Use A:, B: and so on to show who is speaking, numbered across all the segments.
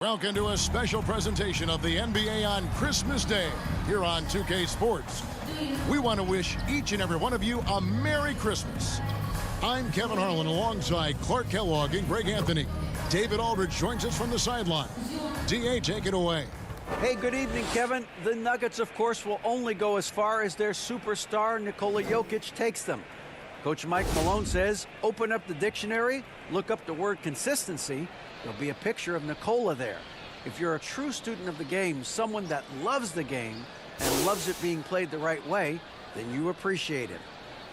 A: Welcome to a special presentation of the NBA on Christmas Day here on 2K Sports. We want to wish each and every one of you a Merry Christmas. I'm Kevin Harlan alongside Clark Kellogg and Greg Anthony. David Aldridge joins us from the sideline. DA, take it away.
B: Hey, good evening, Kevin. The Nuggets, of course, will only go as far as their superstar Nikola Jokic takes them. Coach Mike Malone says, open up the dictionary, look up the word consistency. There'll be a picture of Nikola there. If you're a true student of the game, someone that loves the game and loves it being played the right way, then you appreciate it.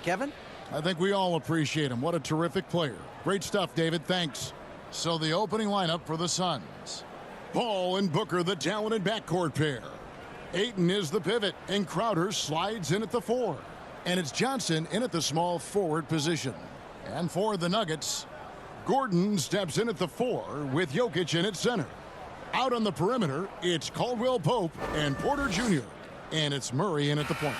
B: Kevin?
A: I think we all appreciate him. What a terrific player. Great stuff, David. Thanks. So the opening lineup for the Suns. Paul and Booker, the talented backcourt pair. Ayton is the pivot, and Crowder slides in at the 4. And it's Johnson in at the small forward position. And for the Nuggets, Gordon steps in at the 4 with Jokic in at center. Out on the perimeter, it's Caldwell-Pope and Porter Jr. And it's Murray in at the point.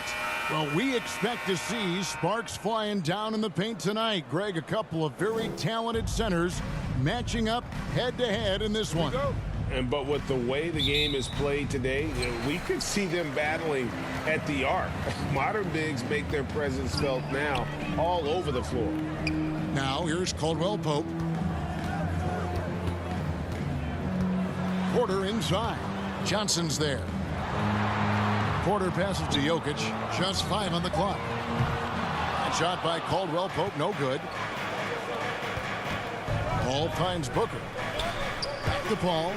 A: Well, we expect to see sparks flying down in the paint tonight. Greg, a couple of very talented centers matching up head-to-head in this one.
C: But with the way the game is played today, we could see them battling at the arc. Modern bigs make their presence felt now all over the floor.
A: Now here's Caldwell-Pope. Porter inside. Johnson's there. Porter passes to Jokic. Just 5 on the clock. And shot by Caldwell-Pope, no good. Paul finds Booker. Back to Paul.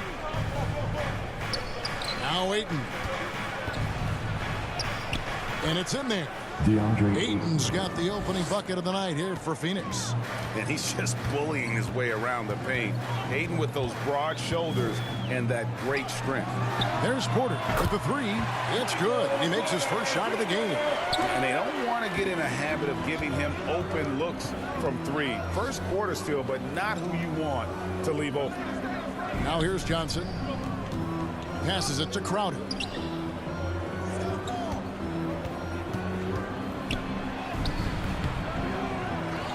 A: Now Ayton. And it's in there. Ayton's got the opening bucket of the night here for Phoenix.
D: And he's just bullying his way around the paint. Ayton with those broad shoulders and that great strength.
A: There's Porter with the 3. It's good. He makes his first shot of the game.
D: And they don't want to get in a habit of giving him open looks from 3. First quarter still, but not who you want to leave open.
A: Now here's Johnson. Passes it to Crowder.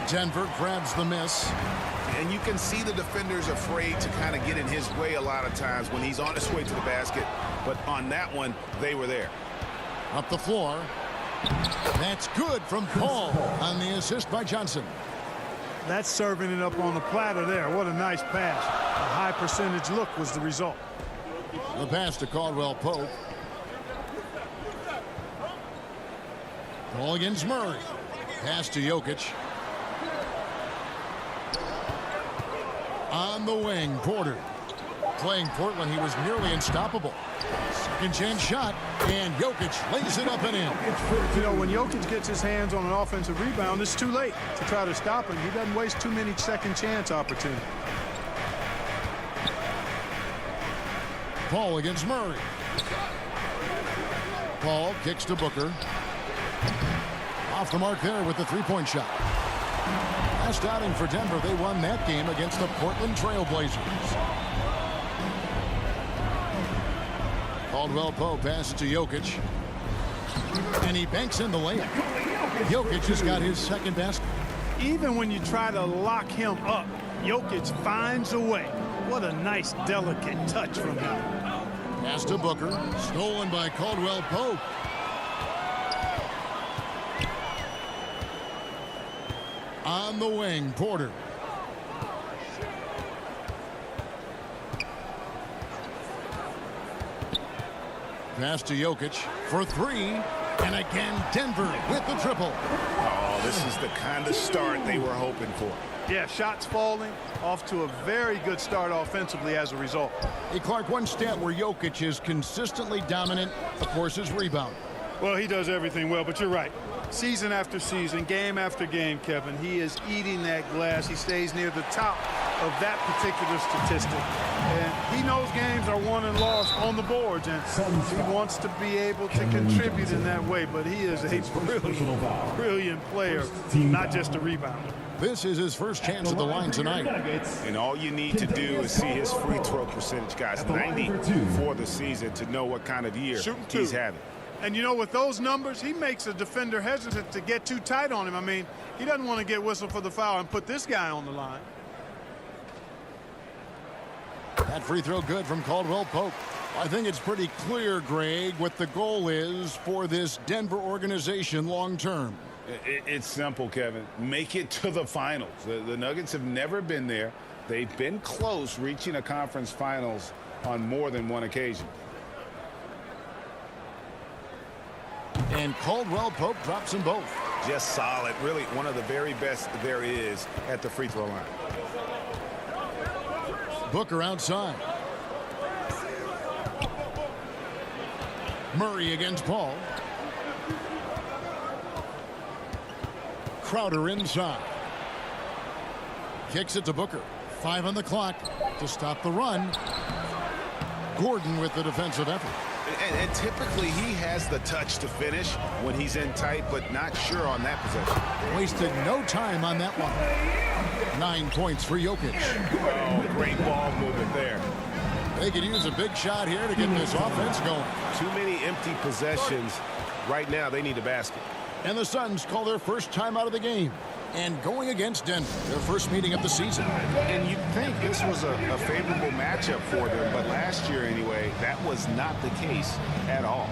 A: Denver grabs the miss.
D: And you can see the defenders afraid to kind of get in his way a lot of times when he's on his way to the basket. But on that one, they were there.
A: Up the floor. That's good from Paul on the assist by Johnson.
E: That's serving it up on the platter there. What a nice pass. A high percentage look was the result.
A: The pass to Caldwell-Pope. Ball against Murray. Pass to Jokic. On the wing, Porter. Playing Portland, he was nearly unstoppable. Second chance shot, and Jokic lays it up and in.
E: You know, when Jokic gets his hands on an offensive rebound, it's too late to try to stop him. He doesn't waste too many second chance opportunities.
A: Paul against Murray. Paul kicks to Booker. Off the mark there with the three-point shot. Last outing for Denver, they won that game against the Portland Trail Blazers. Caldwell-Pope passes to Jokic. And he banks in the layup. Jokic has got his second basket.
E: Even when you try to lock him up, Jokic finds a way. What a nice, delicate touch from him.
A: Pass to Booker. Stolen by Caldwell-Pope. On the wing, Porter. Pass to Jokic for 3. And again, Denver with the triple.
D: Oh, this is the kind of start they were hoping for.
E: Yeah, shots falling, off to a very good start offensively as a result.
A: Hey, Clark, one stat where Jokic is consistently dominant, of course, is rebound.
E: Well, he does everything well, but you're right. Season after season, game after game, Kevin, he is eating that glass. He stays near the top of that particular statistic. And he knows games are won and lost on the boards, and he wants to be able to contribute in that way. But he is a brilliant player, not just a rebounder.
A: This is his first chance at the line tonight.
D: And all you need to do is see his free throw percentage, guys. 90 for the season to know what kind of year he's having.
E: And, you know, with those numbers, he makes a defender hesitant to get too tight on him. I mean, he doesn't want to get whistled for the foul and put this guy on the line.
A: That free throw good from Caldwell-Pope. I think it's pretty clear, Greg, what the goal is for this Denver organization long term.
D: It's simple, Kevin. Make it to the finals. The Nuggets have never been there. They've been close reaching a conference finals on more than one occasion.
A: And Caldwell-Pope drops them both.
D: Just solid. Really one of the very best there is at the free throw line.
A: Booker outside. Murray against Paul. Crowder inside. Kicks it to Booker. 5 on the clock to stop the run. Gordon with the defensive effort.
D: And typically he has the touch to finish when he's in tight, but not sure on that possession.
A: Wasted no time on that one. 9 points for Jokic.
D: Oh, great ball movement there.
A: They could use a big shot here to get this offense going.
C: Too many empty possessions. Right now, they need a basket.
A: And the Suns call their first time out of the game. And going against Denver, their first meeting of the season.
D: And you'd think this was a favorable matchup for them, but last year anyway, that was not the case at all.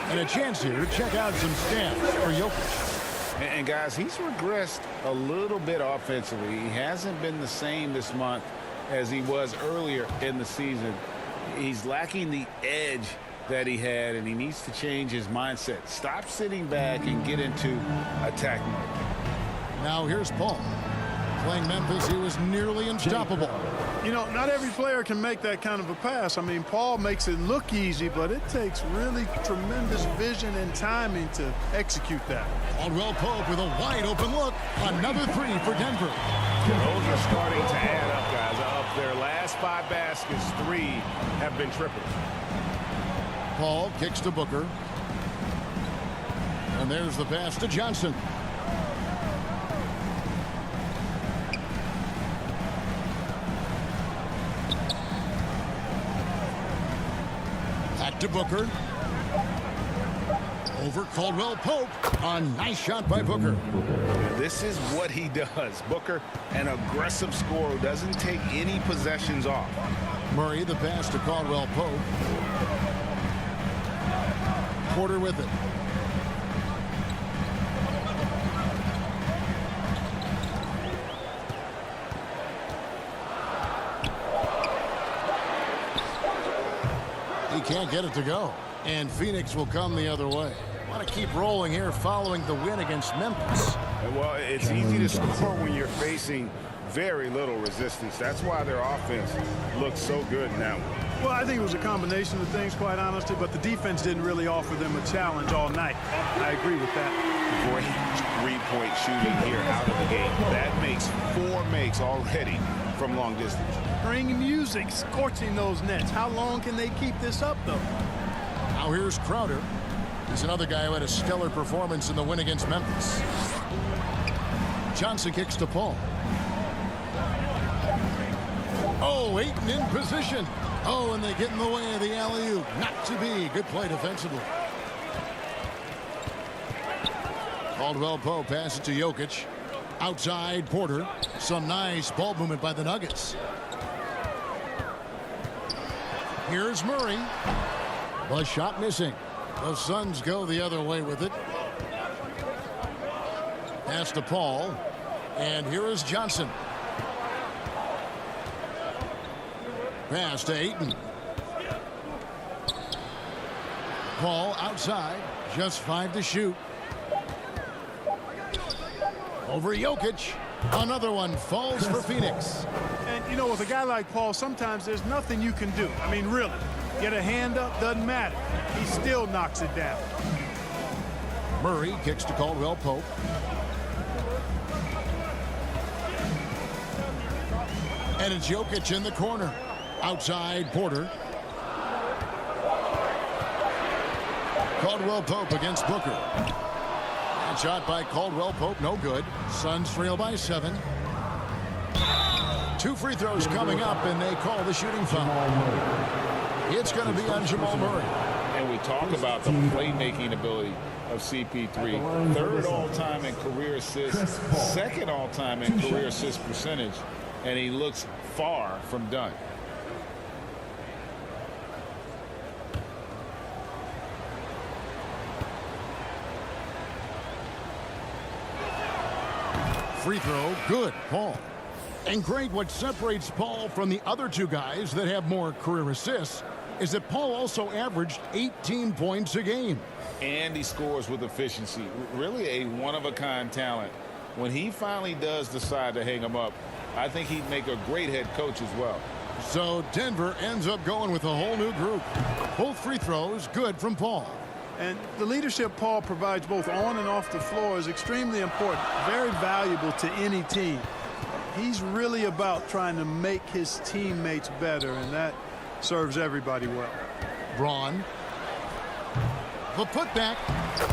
A: And a chance here to check out some stats for Jokic.
D: And guys, he's regressed a little bit offensively. He hasn't been the same this month as he was earlier in the season. He's lacking the edge that he had, and he needs to change his mindset. Stop sitting back and get into attack mode.
A: Now here's Paul. Playing Memphis, he was nearly unstoppable.
E: You know, not every player can make that kind of a pass. I mean, Paul makes it look easy, but it takes really tremendous vision and timing to execute that.
A: Caldwell-Pope with a wide open look. Another 3 for Denver.
C: Those are starting to add up, guys. Of their last 5 baskets, 3 have been triples.
A: Paul kicks to Booker. And there's the pass to Johnson. Back to Booker. Over Caldwell-Pope. A nice shot by Booker.
D: This is what he does. Booker, an aggressive scorer who doesn't take any possessions off.
A: Murray, the pass to Caldwell-Pope. Porter with it. He can't get it to go. And Phoenix will come the other way. Want to keep rolling here following the win against Memphis.
C: Well, it's easy to score when you're facing very little resistance. That's why their offense looks so good now.
E: Well, I think it was a combination of things, quite honestly, but the defense didn't really offer them a challenge all night. I agree with that.
D: Great three-point shooting here out of the gate. That makes 4 makes already from long distance.
E: Bring music, scorching those nets. How long can they keep this up, though?
A: Now here's Crowder. He's another guy who had a stellar performance in the win against Memphis. Johnson kicks to Paul. Oh, Ayton in position. Oh, and they get in the way of the alley-oop. Not to be. Good play defensively. Caldwell-Pope passes it to Jokic. Outside Porter. Some nice ball movement by the Nuggets. Here's Murray. The shot missing. The Suns go the other way with it. Pass to Paul. And here is Johnson. Pass to Ayton. Paul outside. Just 5 to shoot. Over Jokic. Another one falls for Phoenix.
E: And, you know, with a guy like Paul, sometimes there's nothing you can do. I mean, really. Get a hand up, doesn't matter. He still knocks it down.
A: Murray kicks to Caldwell-Pope. And it's Jokic in the corner. Outside Porter. Caldwell-Pope against Booker. And shot by Caldwell-Pope, no good. Suns trail by 7. 2 free throws coming up, and they call the shooting foul. It's going to be on Jamal Murray.
D: And we talk about the playmaking ability of CP3. 3rd all-time in career assists, 2nd all-time in career assist percentage, and he looks far from done.
A: Free throw, good, Paul. And Greg, what separates Paul from the other 2 guys that have more career assists is that Paul also averaged 18 points a game.
D: And he scores with efficiency. Really a one-of-a-kind talent. When he finally does decide to hang him up, I think he'd make a great head coach as well.
A: So Denver ends up going with a whole new group. Both free throws good from Paul.
E: And the leadership Paul provides both on and off the floor is extremely important, very valuable to any team. He's really about trying to make his teammates better, and that serves everybody well.
A: Braun. The putback.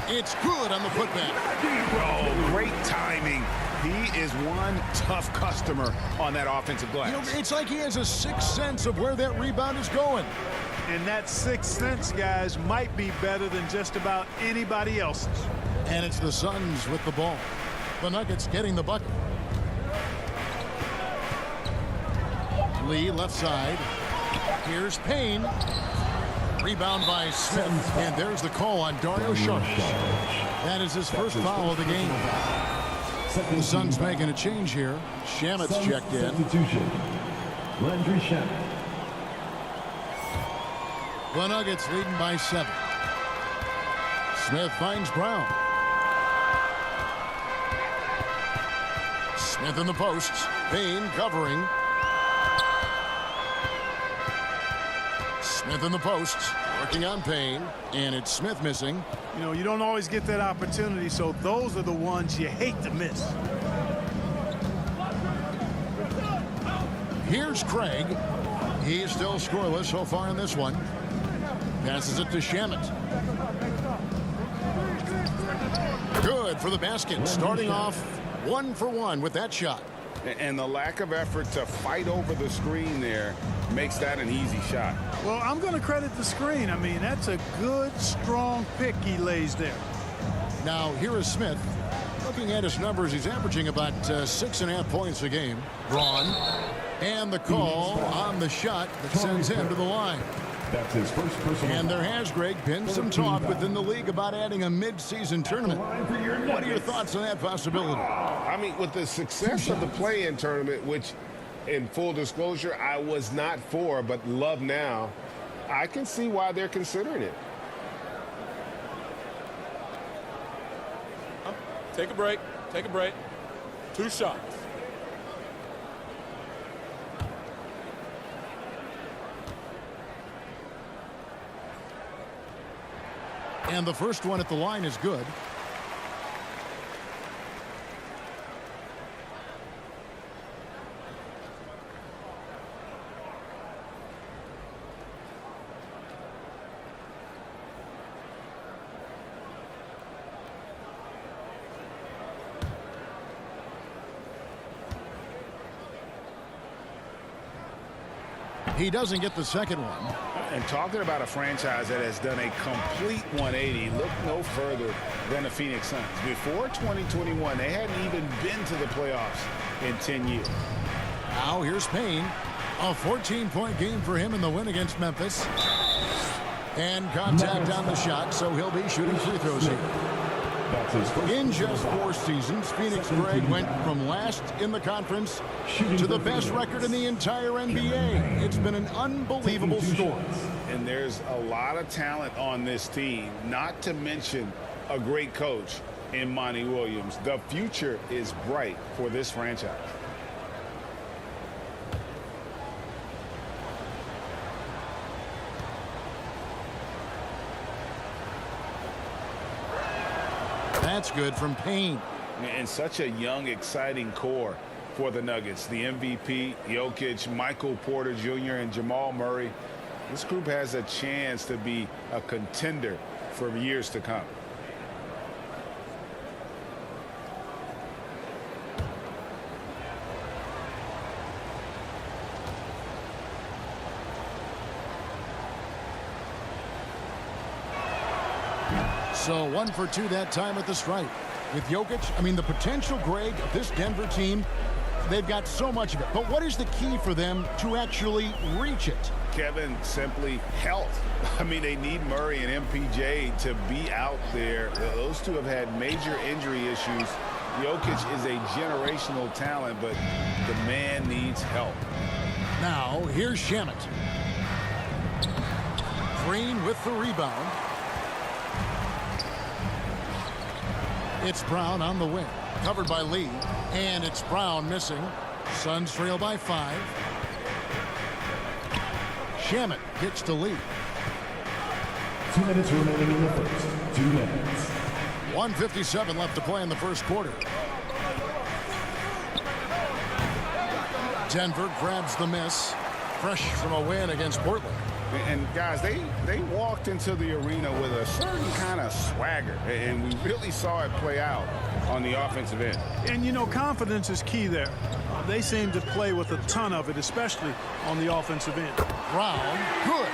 A: It's good on the putback.
D: Oh, great timing. He is one tough customer on that offensive glass.
A: You know, it's like he has a sixth sense of where that rebound is going.
E: And that sixth sense, guys, might be better than just about anybody else's.
A: And it's the Suns with the ball. The Nuggets getting the bucket. Lee left side. Here's Payne. Rebound by Smith. And there's the call on Dario Saric. That is his first foul of the game. The Suns making a change here. Shamet's checked in.
F: Landry Shamet.
A: The Nuggets leading by 7. Smith finds Brown. Smith in the posts. Payne covering. Smith in the posts. Working on Payne. And it's Smith missing.
E: You know, you don't always get that opportunity, so those are the ones you hate to miss.
A: Here's Craig. He's still scoreless so far in this one. Passes it to Shamet. Good for the basket. Starting off 1 for 1 with that shot.
D: And the lack of effort to fight over the screen there makes that an easy shot.
E: Well, I'm going to credit the screen. I mean, that's a good, strong pick he lays there.
A: Now, here is Smith. Looking at his numbers, he's averaging about 6.5 points a game. Braun. And the call on the shot that sends him to the line.
F: That's his first personal.
A: And there has, Greg, been some talk within the league about adding a mid-season tournament. What are your thoughts on that possibility?
C: I mean, with the success of the play-in tournament, which, in full disclosure, I was not for, but love now, I can see why they're considering it.
G: Take a break. Take a break. 2 shots.
A: And the first one at the line is good. He doesn't get the second one.
D: And talking about a franchise that has done a complete 180, look no further than the Phoenix Suns. Before 2021, they hadn't even been to the playoffs in 10 years.
A: Now here's Payne. A 14-point game for him in the win against Memphis. And contact on the shot, so he'll be shooting free throws here.
F: That's his first
A: In
F: personal
A: just 4 seasons, Phoenix Greg went from last in the conference to the best record in the entire NBA. It's been an unbelievable story.
D: And there's a lot of talent on this team, not to mention a great coach in Monty Williams. The future is bright for this franchise.
A: That's good from Payne.
D: And such a young, exciting core for the Nuggets. The MVP, Jokic, Michael Porter Jr., and Jamal Murray. This group has a chance to be a contender for years to come.
A: So 1 for 2 that time at the stripe. With Jokic, I mean, the potential, Greg, of this Denver team, they've got so much of it. But what is the key for them to actually reach it?
D: Kevin, simply health. I mean, they need Murray and MPJ to be out there. Those two have had major injury issues. Jokic is a generational talent, but the man needs help.
A: Now, here's Shamet. Green with the rebound. It's Brown on the wing. Covered by Lee. And it's Brown missing. Suns trail by 5. Shamet gets to Lee.
F: 2 minutes remaining in the first. 2 minutes.
A: 1:57 left to play in the first quarter. Denver grabs the miss. Fresh from a win against Portland.
D: And guys, they walked into the arena with a certain kind of swagger, and we really saw it play out on the offensive end.
E: And, you know, confidence is key there. They seem to play with a ton of it, especially on the offensive end.
A: Brown, good.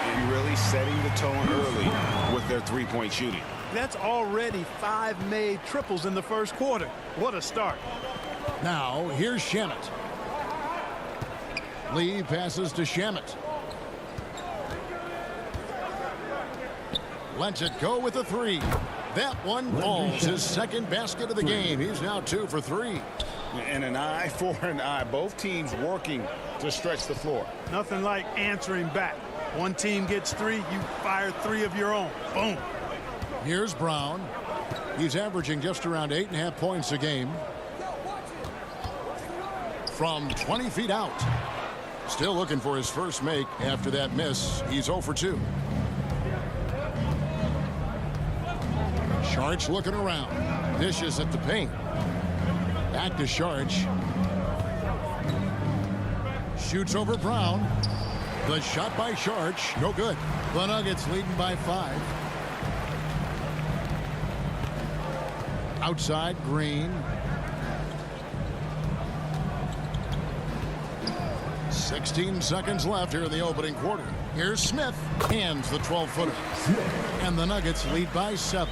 D: And really setting the tone early with their three-point shooting.
E: That's already 5 made triples in the first quarter. What a start.
A: Now, here's Shamet. Lee passes to Shamet. Lets it go with a 3. That one falls. His second basket of the game. He's now 2 for 3.
D: And an eye for an eye. Both teams working to stretch the floor.
E: Nothing like answering back. One team gets 3, you fire 3 of your own. Boom.
A: Here's Brown. He's averaging just around 8.5 points a game. From 20 feet out. Still looking for his first make after that miss. He's 0 for 2. Sharch looking around. Dishes at the paint. Back to Sharch. Shoots over Brown. The shot by Sharch. No good. The Nuggets leading by 5. Outside, Green. 16 seconds left here in the opening quarter. Here's Smith. Hands the 12-footer. And the Nuggets lead by 7.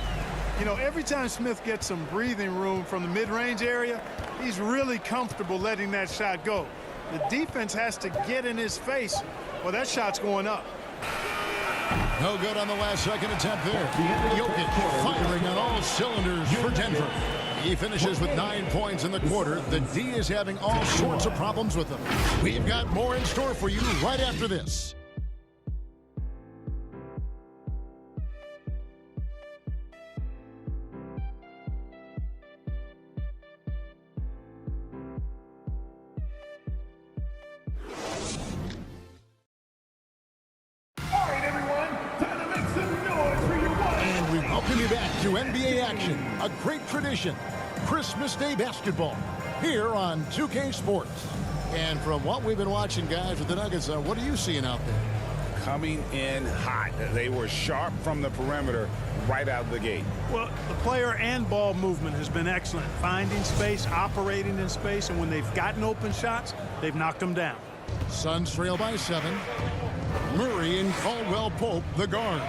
E: You know, every time Smith gets some breathing room from the mid-range area, he's really comfortable letting that shot go. The defense has to get in his face. Well, that shot's going up.
A: No good on the last second attempt there. Jokic firing on all cylinders for Denver. He finishes with 9 points in the quarter. The D is having all sorts of problems with him. We've got more in store for you right after this. Welcome you back to NBA action, a great tradition, Christmas Day basketball, here on 2K Sports. And from what we've been watching, guys, with the Nuggets, what are you seeing out there?
D: Coming in hot. They were sharp from the perimeter right out of the gate.
E: Well, the player and ball movement has been excellent. Finding space, operating in space, and when they've gotten open shots, they've knocked them down.
A: Suns trail by 7. Murray and Caldwell-Pope, the guards.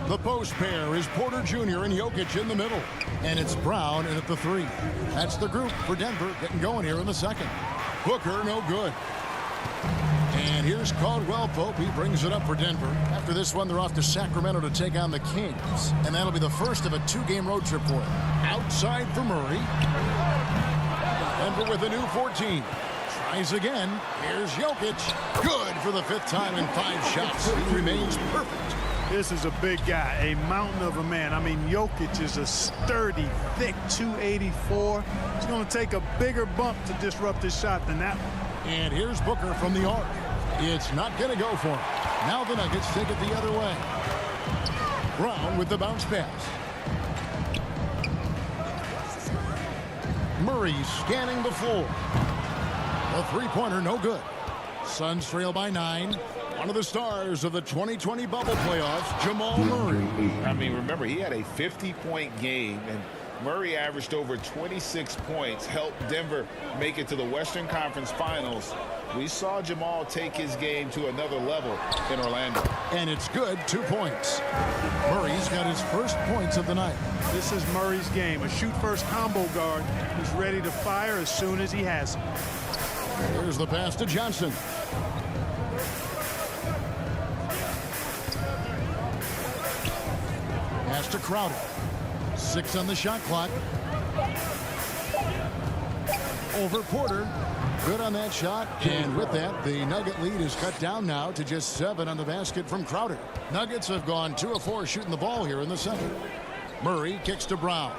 A: The post pair is Porter Jr. and Jokic in the middle. And it's Brown in at the 3. That's the group for Denver getting going here in the second. Booker, no good. And here's Caldwell-Pope. He brings it up for Denver. After this one, they're off to Sacramento to take on the Kings. And that'll be the first of a 2-game road trip for him. Outside for Murray. Denver with a new 14. Tries again. Here's Jokic. Good for the 5th time in 5 shots. He remains perfect.
E: This is a big guy, a mountain of a man. I mean, Jokic is a sturdy, thick 284. He's going to take a bigger bump to disrupt his shot than that one.
A: And here's Booker from the arc. It's not going to go for him. Now the Nuggets take it the other way. Brown with the bounce pass. Murray scanning the floor. The three-pointer, no good. Suns trail by 9. One of the stars of the 2020 bubble playoffs, Jamal Murray.
D: I mean, remember, he had a 50-point game, and Murray averaged over 26 points, helped Denver make it to the Western Conference Finals. We saw Jamal take his game to another level in Orlando.
A: And it's good, 2 points. Murray's got his first points of the night.
E: This is Murray's game, a shoot-first combo guard who's ready to fire as soon as he has it.
A: Here's the pass to Johnson. Pass to Crowder. 6 on the shot clock. Over Porter. Good on that shot. And with that, the Nugget lead is cut down now to just 7 on the basket from Crowder. Nuggets have gone 2 of 4 shooting the ball here in the second. Murray kicks to Brown.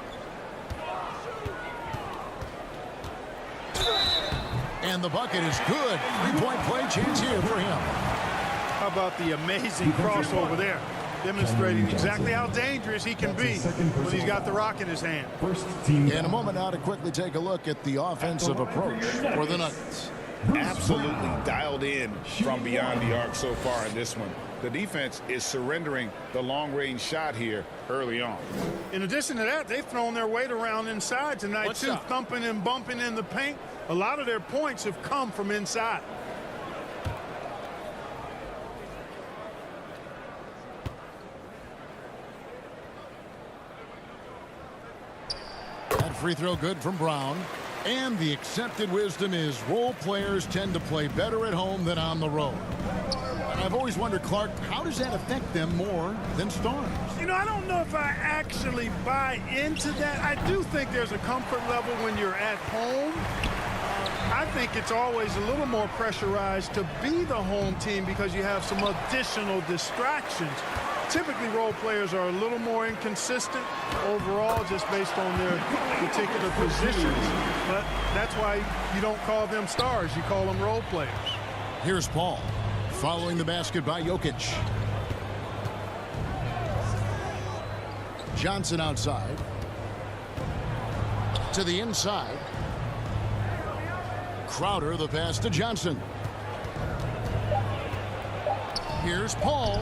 A: And the bucket is good. 3-point play chance here for him.
E: How about the amazing crossover there? Demonstrating exactly how dangerous he can be when he's got the rock in his hand.
A: In a moment now to quickly take a look at the offensive approach for the Nuggets.
D: Absolutely dialed in from beyond the arc so far in this one. The defense is surrendering the long-range shot here early on.
E: In addition to that, they've thrown their weight around inside tonight, too. Thumping and bumping in the paint. A lot of their points have come from inside.
A: That free throw good from Brown. And the accepted wisdom is role players tend to play better at home than on the road. And I've always wondered, Clark, how does that affect them more than stars?
E: You know, I don't know if I actually buy into that. I do think there's a comfort level when you're at home. I think it's always a little more pressurized to be the home team because you have some additional distractions. Typically, role players are a little more inconsistent overall just based on their particular positions. But that's why you don't call them stars. You call them role players.
A: Here's Paul following the basket by Jokic. Johnson outside. To the inside. Crowder, the pass to Johnson. Here's Paul.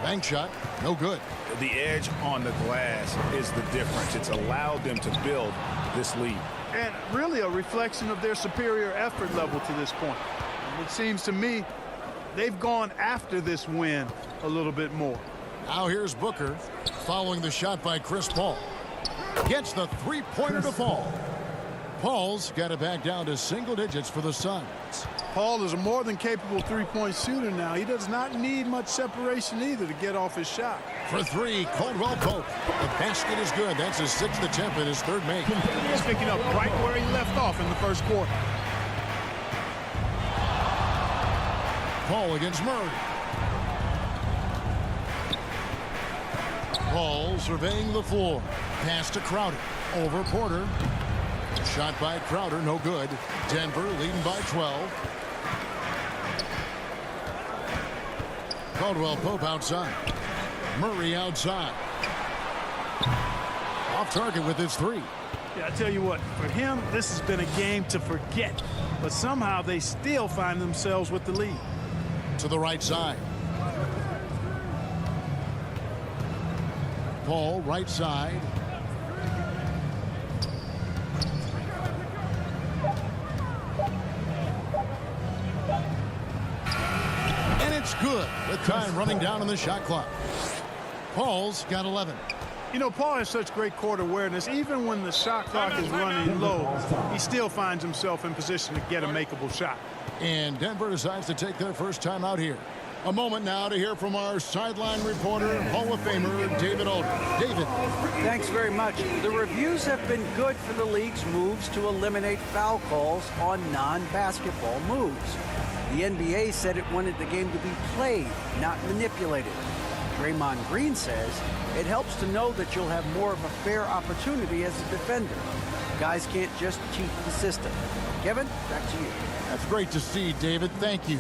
A: Bank shot, no good.
D: The edge on the glass is the difference. It's allowed them to build this lead.
E: And really a reflection of their superior effort level to this point. It seems to me they've gone after this win a little bit more.
A: Now here's Booker following the shot by Chris Paul. Gets the three-pointer to fall. Paul's got it back down to single digits for the Suns.
E: Paul is a more than capable three-point shooter now. He does not need much separation either to get off his shot.
A: For 3, Caldwell-Pope. The basket is good. That's his 6th attempt and his 3rd make.
E: He's picking up right where he left off in the first quarter.
A: Paul against Murray. Paul surveying the floor. Pass to Crowder. Over Porter. Shot by Crowder, no good. Denver leading by 12. Caldwell-Pope outside. Murray outside. Off target with his 3.
E: Yeah, I tell you what, for him, this has been a game to forget. But somehow they still find themselves with the lead.
A: To the right side. Paul, right side. It's good with time running down on the shot clock. Paul's got 11.
E: You know, Paul has such great court awareness. Even when the shot clock is running low, he still finds himself in position to get a makeable shot.
A: And Denver decides to take their first time out here. A moment now to hear from our sideline reporter, Hall of Famer David Aldridge. David.
B: Thanks very much. The reviews have been good for the league's moves to eliminate foul calls on non-basketball moves. The NBA said it wanted the game to be played, not manipulated. Draymond Green says it helps to know that you'll have more of a fair opportunity as a defender. Guys can't just cheat the system. Kevin, back to you.
A: That's great to see, David. Thank you.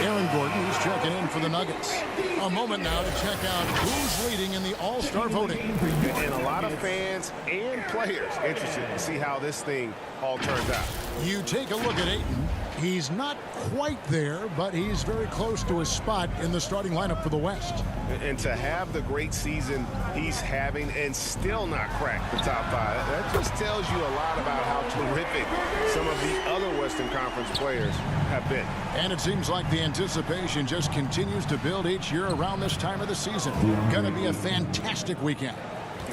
A: Aaron Gordon, who's checking in for the Nuggets. A moment now to check out who's leading in the All-Star voting.
C: And a lot of fans and players interested to see how this thing all turns out.
A: You take a look at Ayton. He's not quite there, but he's very close to his spot in the starting lineup for the West.
C: And to have the great season he's having and still not crack the top five, that just tells you a lot about how terrific some of the other Western Conference players have been.
A: And it seems like the anticipation just continues to build each year around this time of the season. Gonna be a fantastic weekend.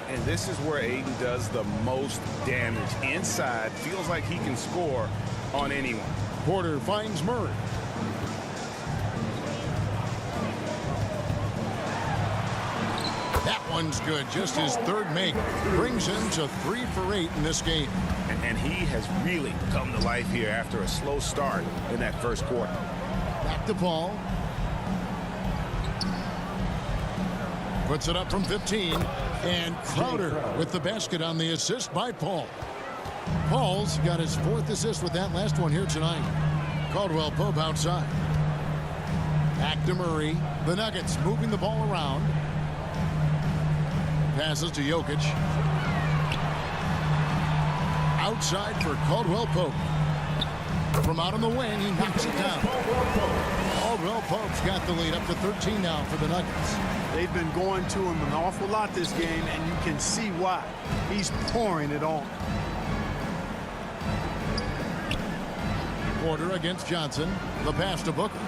C: And this is where Ayton does the most damage. Inside, feels like he can score on anyone.
A: Porter finds Murray. That one's good. Just his third make. Brings him to 3 for 8 in this game.
C: And he has really come to life here after a slow start in that first quarter.
A: Back to Paul. Puts it up from 15. And Crowder with the basket on the assist by Paul. Paul's got his 4th assist with that last one here tonight. Caldwell-Pope outside. Back to Murray. The Nuggets moving the ball around. Passes to Jokic. Outside for Caldwell-Pope. From out on the wing, he knocks it down. Caldwell-Pope's got the lead up to 13 now for the Nuggets.
E: They've been going to him an awful lot this game, and you can see why. He's pouring it on.
A: Porter against Johnson. The pass to Booker.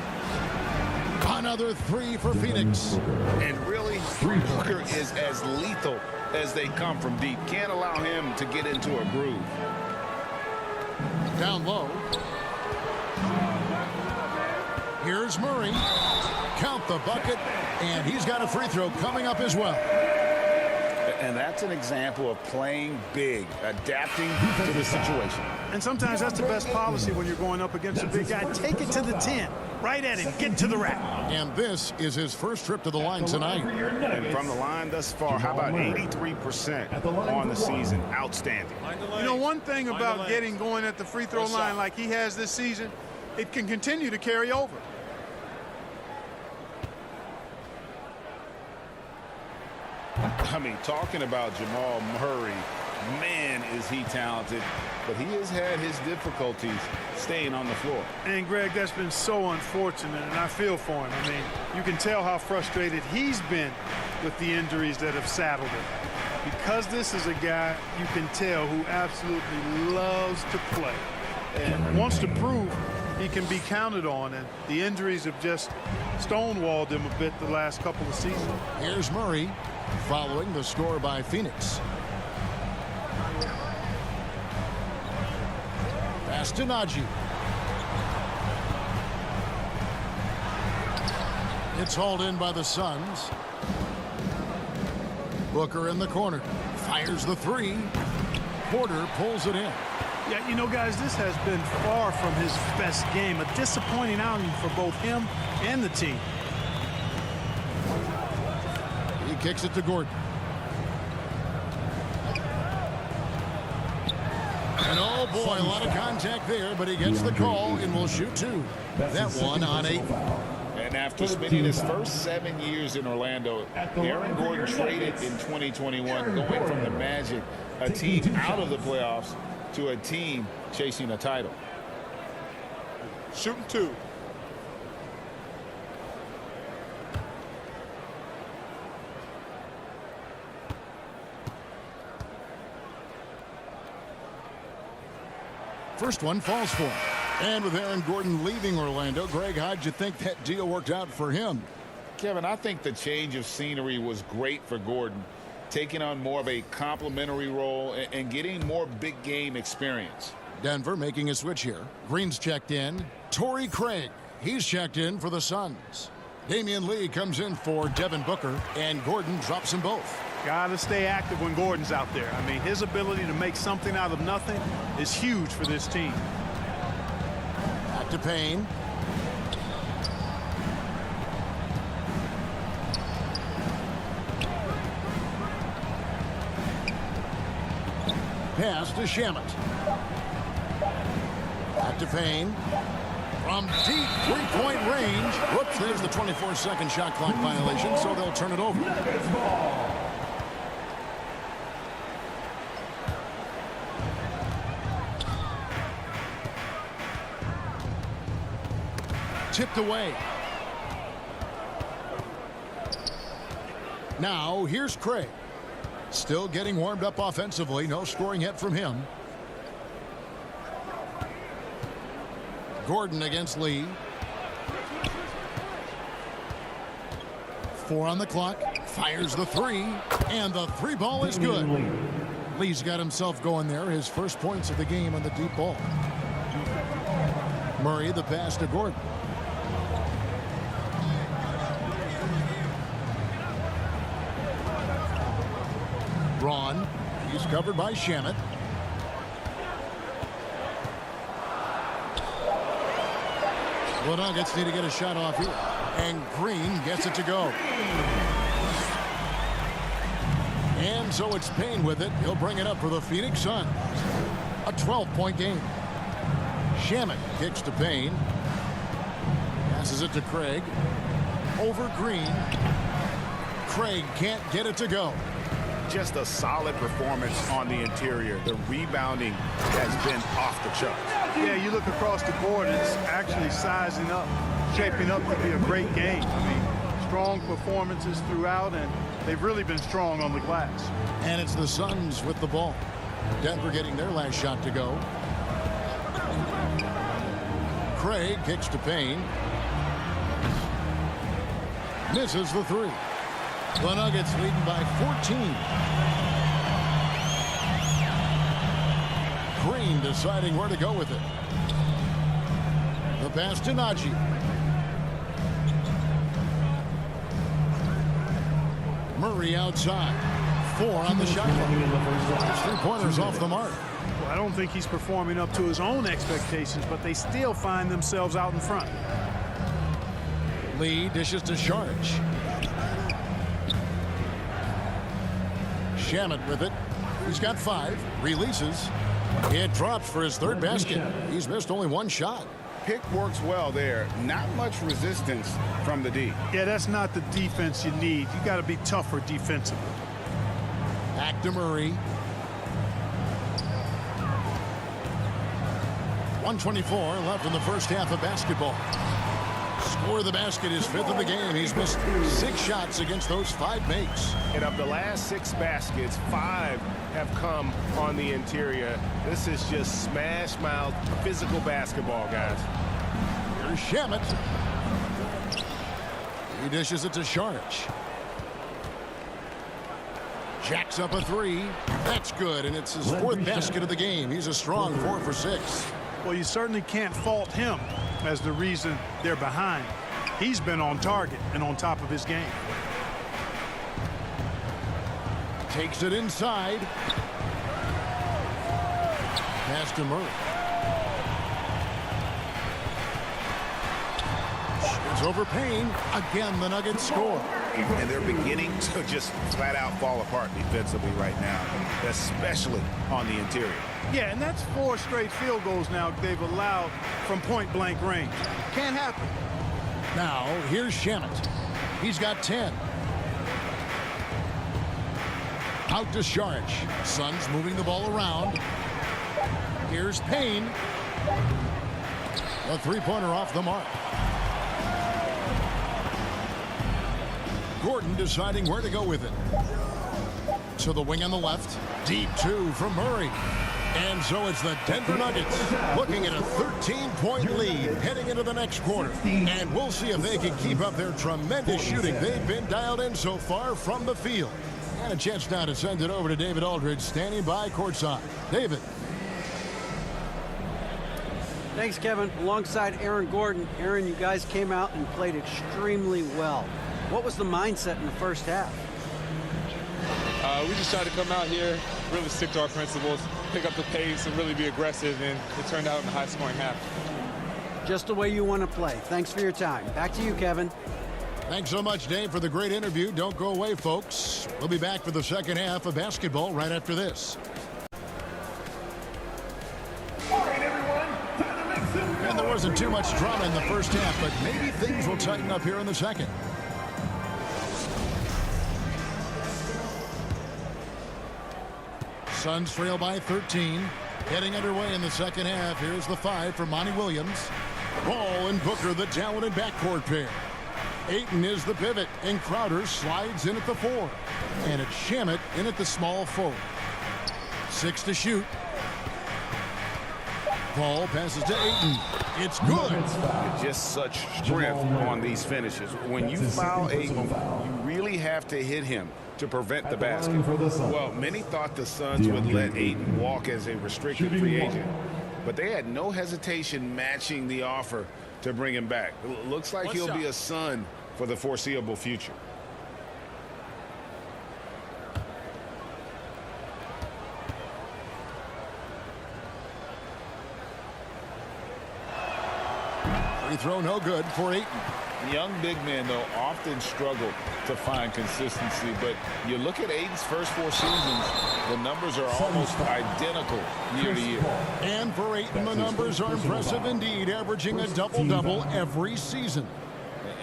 A: Another 3 for Phoenix.
D: And really, Booker is as lethal as they come from deep. Can't allow him to get into a groove.
A: Down low. Here's Murray. Count the bucket. And he's got a free throw coming up as well.
D: And that's an example of playing big, adapting to the situation.
E: And sometimes that's the best policy when you're going up against a big guy. Take it to the 10. Right at him. Get to the rack.
A: And this is his first trip to the line tonight.
C: And from the line thus far, how about 83% on the season? Outstanding.
E: You know, one thing about getting going at the free throw line like he has this season, it can continue to carry over.
D: I mean, talking about Jamal Murray, man, is he talented, but he has had his difficulties staying on the floor.
E: And, Greg, that's been so unfortunate, and I feel for him. I mean, you can tell how frustrated he's been with the injuries that have saddled him. Because this is a guy you can tell who absolutely loves to play and wants to prove he can be counted on, and the injuries have just stonewalled him a bit the last couple of seasons.
A: Here's Murray following the score by Phoenix. Pass to Najee. It's hauled in by the Suns. Booker in the corner. Fires the 3. Porter pulls it in.
E: Yeah, you know, guys, this has been far from his best game. A disappointing outing for both him and the team.
A: He kicks it to Gordon. And oh boy, a lot of contact there, but he gets the call and will shoot two. That one on 8.
D: And after spending his first 7 years in Orlando, Aaron Gordon traded in 2021, going from the Magic, a team out of the playoffs, to a team chasing a title.
G: Shooting 2.
A: First one falls for him. And with Aaron Gordon leaving Orlando, Greg, how'd you think that deal worked out for him?
D: Kevin, I think the change of scenery was great for Gordon, taking on more of a complimentary role and getting more big game experience.
A: Denver making a switch here. Green's checked in. Torrey Craig, he's checked in for the Suns. Damian Lee comes in for Devin Booker, and Gordon drops them both.
E: Got to stay active when Gordon's out there. I mean, his ability to make something out of nothing is huge for this team.
A: Back to Payne. Pass to Shamet. Back to Payne. From deep three-point range. Whoops, there's the 24-second shot clock violation, so they'll turn it over. Tipped away. Now, here's Craig. Still getting warmed up offensively. No scoring yet from him. Gordon against Lee. 4 on the clock. Fires the 3. And the 3 ball is good. Lee's got himself going there. His first points of the game on the deep ball. Murray the pass to Gordon. Braun. He's covered by Shamet. The Nuggets need to get a shot off here. And Green gets it to go. And so it's Payne with it. He'll bring it up for the Phoenix Suns. A 12-point game. Shamet kicks to Payne. Passes it to Craig. Over Green. Craig can't get it to go.
C: Just a solid performance on the interior. The rebounding has been off the chart.
E: Yeah, you look across the board, it's actually sizing up, shaping up to be a great game. I mean, strong performances throughout, and they've really been strong on the glass.
A: And it's the Suns with the ball. Denver getting their last shot to go. Craig kicks to Payne. Misses the 3. The Nuggets leading by 14. Green deciding where to go with it. The pass to Najee. Murray outside. 4 on the shot clock. 3-pointers off the mark.
E: Well, I don't think he's performing up to his own expectations, but they still find themselves out in front.
A: Lee dishes to Sharge. Shamet with it. He's got 5. Releases. It drops for his 3rd basket. He's missed only 1 shot.
C: Pick works well there. Not much resistance from the D.
E: Yeah, that's not the defense you need. You got to be tougher defensively.
A: Back to Murray. 1:24 left in the first half of basketball. Score the basket, his 5th of the game. He's missed 6 shots against those 5 makes.
C: And of the last 6 baskets, 5 have come on the interior. This is just smash mouth physical basketball, guys.
A: Here's Shamet. He dishes it to Sharge. Jacks up a 3. That's good, and it's his 4th basket of the game. He's a strong 4 for 6.
E: Well, you certainly can't fault him as the reason they're behind. He's been on target and on top of his game.
A: Takes it inside. Pass to Murray. It's over Payne. Again, the Nuggets score.
C: And they're beginning to just flat out fall apart defensively right now, especially on the interior.
E: Yeah, and that's 4 straight field goals now they've allowed from point-blank range. Can't happen.
A: Now, here's Shamet. He's got 10. Out to Saric. Suns moving the ball around. Here's Payne. A three-pointer off the mark. Gordon deciding where to go with it. To the wing on the left. Deep 2 from Murray. And so it's the Denver Nuggets looking at a 13-point lead heading into the next quarter. And we'll see if they can keep up their tremendous shooting they've been dialed in so far from the field. And a chance now to send it over to David Aldridge standing by courtside. David.
B: Thanks, Kevin. Alongside Aaron Gordon. Aaron, you guys came out and played extremely well. What was the mindset in the first half?
G: We just tried to come out here, really stick to our principles, pick up the pace, and really be aggressive, and it turned out in a high-scoring half.
B: Just the way you want to play. Thanks for your time. Back to you, Kevin.
A: Thanks so much, Dave, for the great interview. Don't go away, folks. We'll be back for the second half of basketball right after this. And there wasn't too much drama in the first half, but maybe things will tighten up here in the second. Suns trail by 13. Getting underway in the second half. Here's the 5 for Monty Williams. Ball and Booker, the talented backcourt pair. Ayton is the pivot, and Crowder slides in at the 4. And it's Shamet in at the small forward. 6 to shoot. Paul passes to Ayton. It's good.
D: Just such strength on these finishes. When you foul Ayton, you really have to hit him to prevent the basket. Well, many thought the Suns would let Ayton walk as a restricted free agent, but they had no hesitation matching the offer to bring him back. It looks like he'll be a Sun for the foreseeable future.
A: Free throw no good for Ayton.
D: Young big men, though, often struggle to find consistency, but you look at Ayton's first 4 seasons, the numbers are almost identical year to year.
A: And for Ayton, the numbers are impressive indeed, averaging a double-double every season.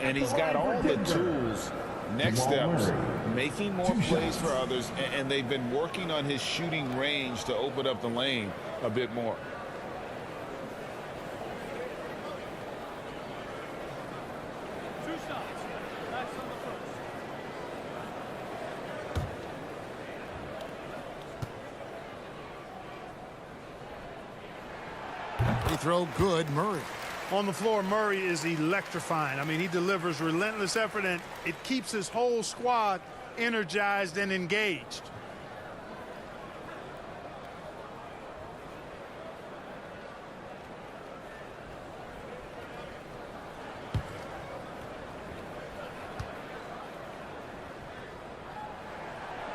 D: And he's got all the tools. Next steps, making more plays for others, and they've been working on his shooting range to open up the lane a bit more.
A: Throw good, Murray.
E: On the floor, Murray is electrifying. I mean, he delivers relentless effort, and it keeps his whole squad energized and engaged.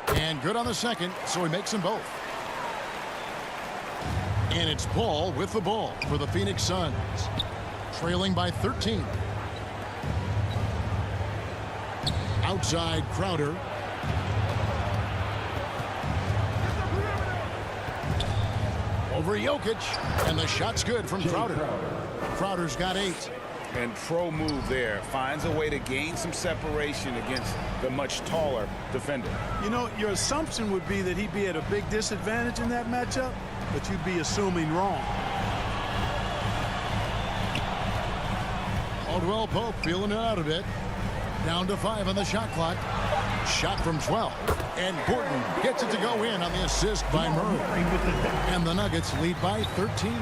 A: And good on the second, so he makes them both. And it's Paul with the ball for the Phoenix Suns. Trailing by 13. Outside Crowder. Over Jokic. And the shot's good from Crowder. Crowder's got 8.
D: And pro move there. Finds a way to gain some separation against the much taller defender.
E: You know, your assumption would be that he'd be at a big disadvantage in that matchup, but you'd be assuming wrong.
A: Caldwell-Pope feeling it out a bit. Down to 5 on the shot clock. Shot from 12. And Gordon gets it to go in on the assist by Murray. And the Nuggets lead by 13.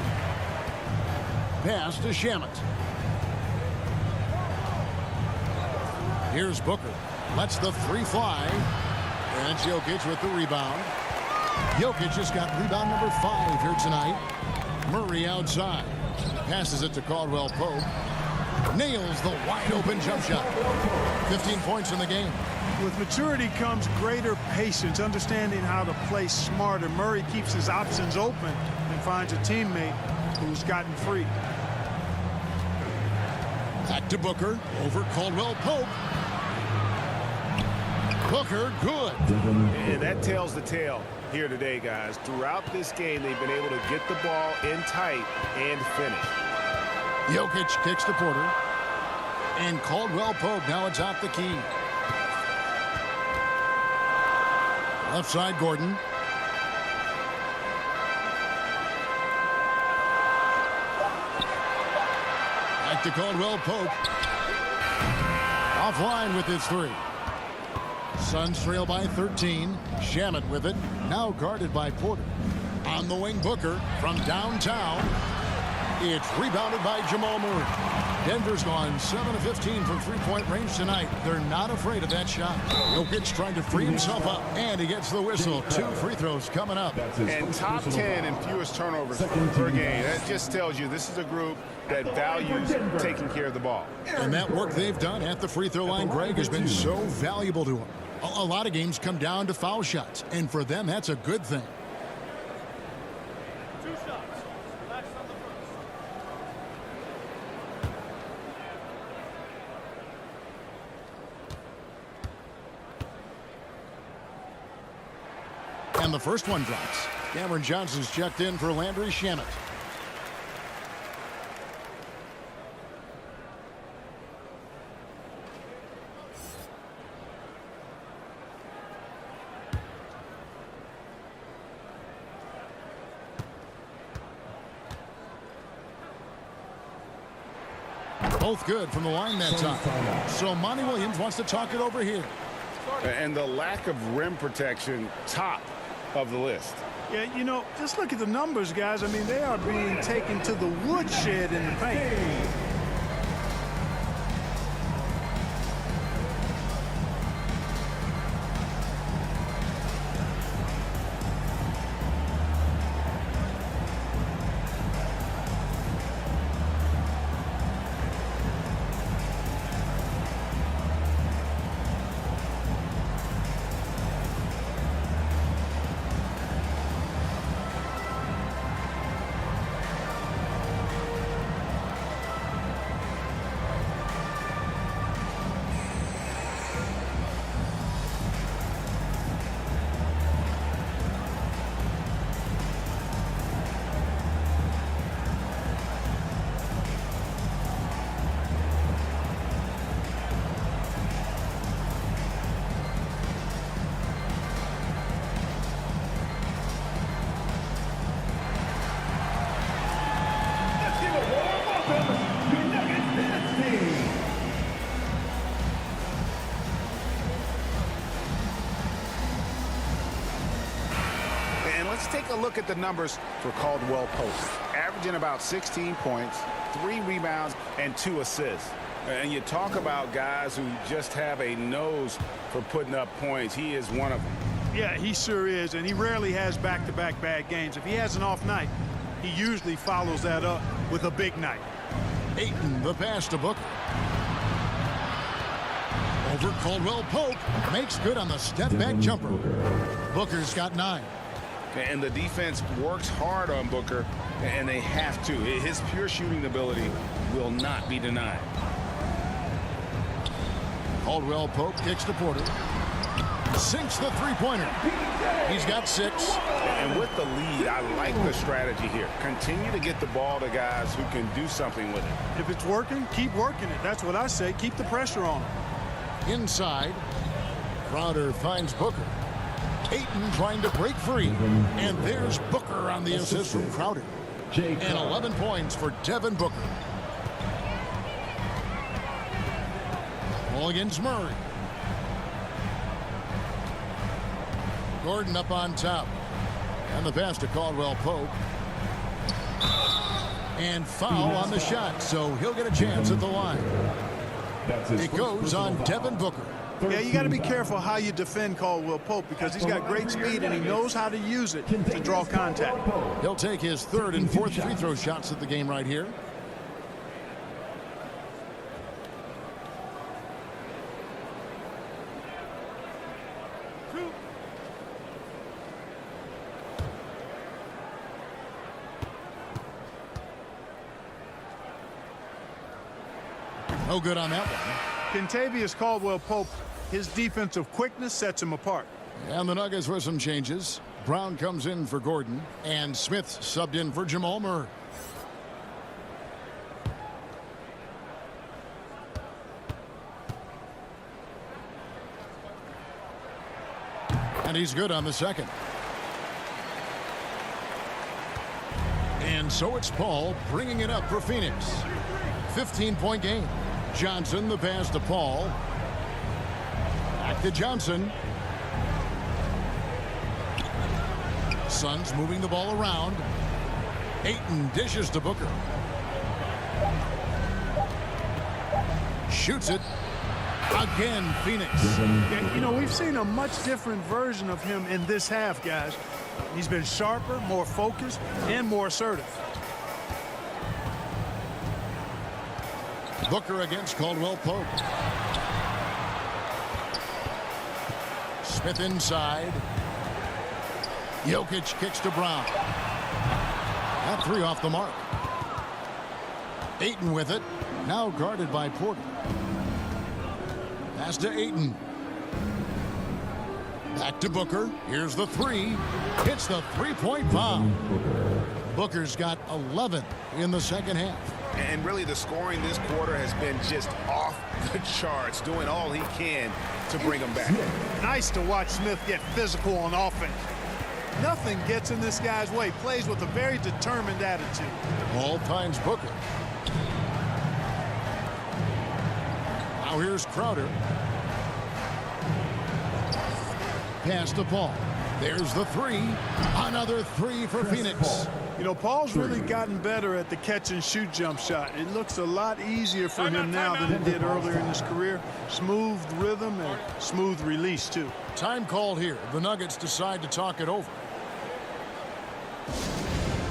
A: Pass to Shamet. Here's Booker. Lets the 3 fly. And Jokic with the rebound. Jokic just got rebound number 5 here tonight. Murray outside. Passes it to Caldwell-Pope. Nails the wide-open jump shot. 15 points in the game.
E: With maturity comes greater patience, understanding how to play smarter. Murray keeps his options open and finds a teammate who's gotten free. Back
A: to Booker. Over Caldwell-Pope. Booker, good.
C: And that tells the tale here today, guys. Throughout this game, they've been able to get the ball in tight and finish.
A: Jokic kicks to Porter. And Caldwell-Pope now atop the key. Left side, Gordon. Back to Caldwell-Pope. Offline with his three. Suns trail by 13. Shamet with it. Now guarded by Porter. On the wing, Booker from downtown. It's rebounded by Jamal Murray. Denver's gone 7 of 15 from three-point range tonight. They're not afraid of that shot. Jokic trying to free himself up, and he gets the whistle. 2 free throws coming up.
C: And top 10 in fewest turnovers per game. That just tells you this is a group that values taking care of the ball.
A: And that work they've done at the free throw line, Greg, has been so valuable to them. A lot of games come down to foul shots, and for them, that's a good thing. And the first one drops. Cameron Johnson's checked in for Landry Shamet. Both good from the line that time. So Monty Williams wants to talk it over here.
D: And the lack of rim protection, top of the list.
E: Yeah, you know, just look at the numbers, guys. I mean, they are being taken to the woodshed in the paint.
C: Let's take a look at the numbers for Caldwell-Pope. Averaging about 16 points, 3 rebounds, and 2 assists.
D: And you talk about guys who just have a nose for putting up points. He is one of them.
E: Yeah, he sure is, and he rarely has back-to-back bad games. If he has an off night, he usually follows that up with a big night.
A: Ayton, the pass to Booker. Over Caldwell-Pope. Makes good on the step-back jumper. Booker's got 9.
D: And the defense works hard on Booker, and they have to. His pure shooting ability will not be denied.
A: Caldwell-Pope kicks to Porter. Sinks the three-pointer. He's got 6.
D: And with the lead, I like the strategy here. Continue to get the ball to guys who can do something with it.
E: If it's working, keep working it. That's what I say. Keep the pressure on him.
A: Inside. Crowder finds Booker. Ayton trying to break free. And there's Booker on the assist from Crowder. And 11 points for Devin Booker. Ball against Murray. Gordon up on top. And the pass to Caldwell-Pope. And foul on the shot, so he'll get a chance at the line. It goes on Devin Booker.
E: Yeah, you got to be careful how you defend Caldwell-Pope because he's got great speed and he knows how to use it to draw contact.
A: He'll take his 3rd and 4th free throw shots at the game right here. No good on that one.
E: Kentavious Caldwell-Pope, His defensive quickness sets him apart.
A: And the Nuggets with some changes. Brown comes in for Gordon, and Smith subbed in for Jamal Murray. And he's good on the second. And so it's Paul bringing it up for Phoenix. 15-point game. Johnson, the pass to Paul. Back to Johnson. Suns moving the ball around. Ayton dishes to Booker. Shoots it. Again, Phoenix.
E: Yeah, you know, we've seen a much different version of him in this half, guys. He's been sharper, more focused, and more assertive.
A: Booker against Caldwell-Pope. Smith inside. Jokic kicks to Brown. That three off the mark. Ayton with it. Now guarded by Porter. Pass to Ayton. Back to Booker. Here's the three. Hits the three-point bomb. Booker's got 11 in the second half.
C: And really the scoring this quarter has been just off the charts, doing all he can to bring them back.
E: Nice to watch Smith get physical on offense. Nothing gets in this guy's way. Plays with a very determined attitude.
A: Paul finds Booker. Now here's Crowder. Pass to Paul. There's the three. Another three for Phoenix.
E: You know, Paul's really gotten better at the catch-and-shoot jump shot. It looks a lot easier for him now than it did earlier in his career. Smooth rhythm and smooth release, too.
A: Time called here. The Nuggets decide to talk it over.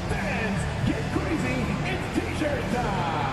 F: Fans, get crazy. It's T-shirt time.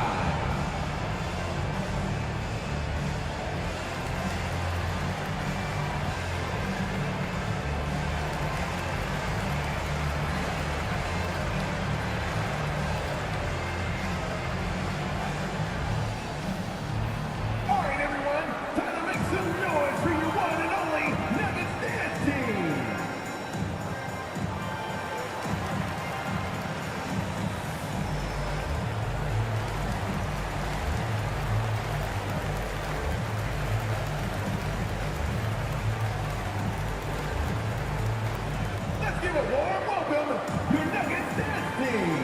F: Give a warm welcome, your Nuggets dance team.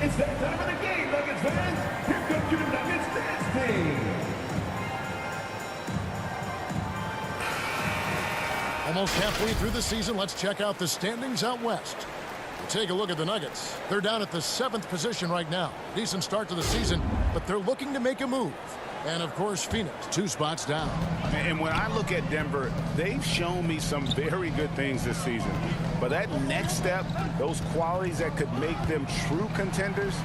F: It's that time of the game, Nuggets fans. Here comes your Nuggets dance team.
A: Almost halfway through the season, let's check out the standings out west. Take a look at the Nuggets. They're down at the 7th position right now. Decent start to the season, but they're looking to make a move. And, of course, Phoenix, 2 spots down.
D: And when I look at Denver, they've shown me some very good things this season. But that next step, those qualities that could make them true contenders,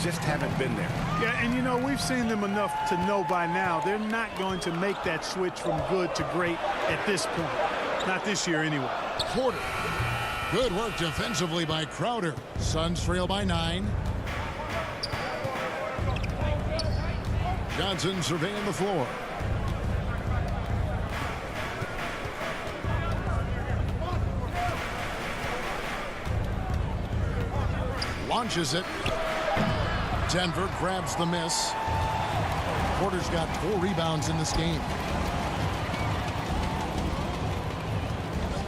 D: just haven't been there.
E: Yeah, and you know, we've seen them enough to know by now they're not going to make that switch from good to great at this point. Not this year, anyway.
A: Porter. Good work defensively by Crowder. Suns trail by 9. Johnson surveying the floor. Launches it. Denver grabs the miss. Porter's got 4 rebounds in this game.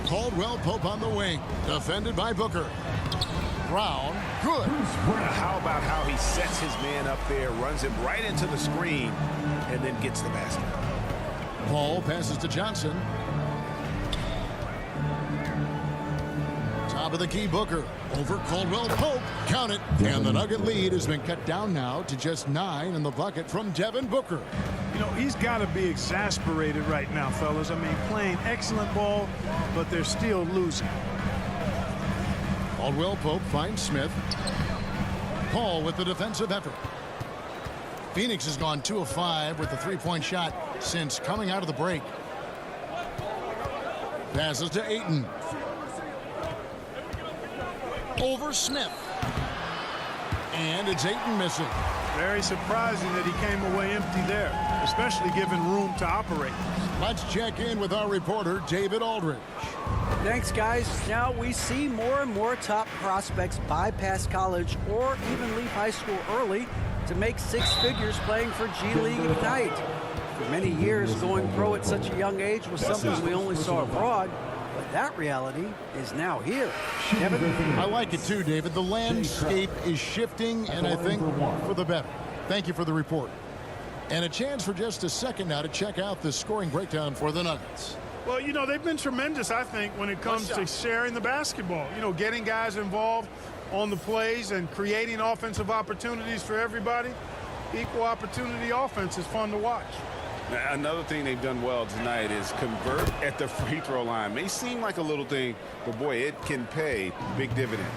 A: Caldwell-Pope on the wing. Defended by Booker. Brown. Good.
C: How about how he sets his man up there, runs him right into the screen, and then gets the basket.
A: Paul passes to Johnson. Top of the key, Booker. Over Caldwell-Pope. Count it. And the Nugget lead has been cut down now to just 9 in the bucket from Devin Booker.
E: You know, he's got to be exasperated right now, fellas. I mean, playing excellent ball, but they're still losing.
A: Caldwell-Pope finds Smith. Paul with the defensive effort. Phoenix has gone 2 of 5 with the three-point shot since coming out of the break. Passes to Ayton. Over Smith. And it's Ayton missing.
E: Very surprising that he came away empty there, especially given room to operate.
A: Let's check in with our reporter, David Aldridge.
B: Thanks, guys. Now we see more and more top prospects bypass college or even leave high school early to make 6 figures playing for G League Ignite. For many years, going pro at such a young age was something we only saw abroad, but that reality is now here. Kevin?
A: I like it too, David. The landscape is shifting, and I think for the better. Thank you for the report. And a chance for just a second now to check out the scoring breakdown for the Nuggets.
E: Well, you know, they've been tremendous, I think, when it comes to sharing the basketball. You know, getting guys involved on the plays and creating offensive opportunities for everybody. Equal opportunity offense is fun to watch.
D: Now, another thing they've done well tonight is convert at the free throw line. May seem like a little thing, but boy, it can pay big dividends.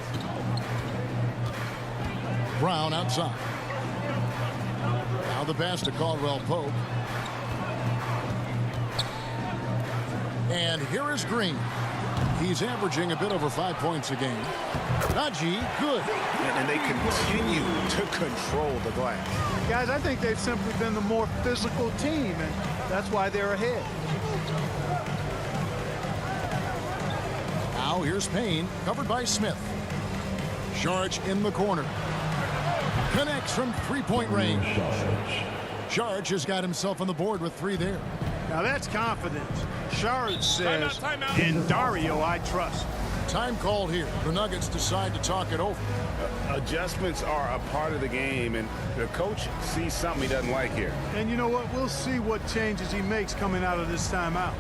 A: Brown outside. Now the pass to Caldwell-Pope. And here is Green. He's averaging a bit over 5 points a game. Najee, good.
C: And they continue to control the glass.
E: Guys, I think they've simply been the more physical team, and that's why they're ahead.
A: Now here's Payne, covered by Smith. Sharge in the corner. Connects from three-point range. Sharge has got himself on the board with 3 there.
E: Now that's confidence. Sharge says, in Dario I trust.
A: Time called here. The Nuggets decide to talk it over.
D: Adjustments are a part of the game, and the coach sees something he doesn't like here.
E: And you know what? We'll see what changes he makes coming out of this timeout.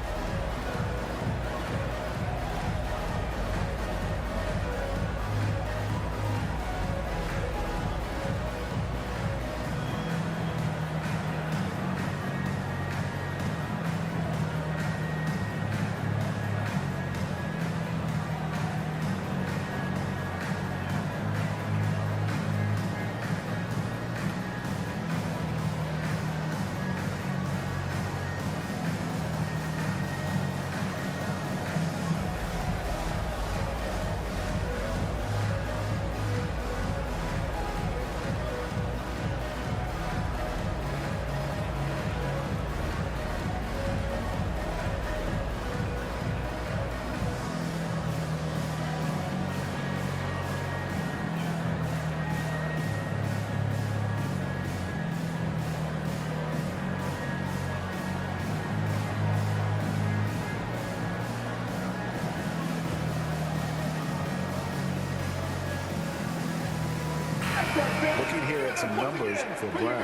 C: Looking here at some numbers for Brown.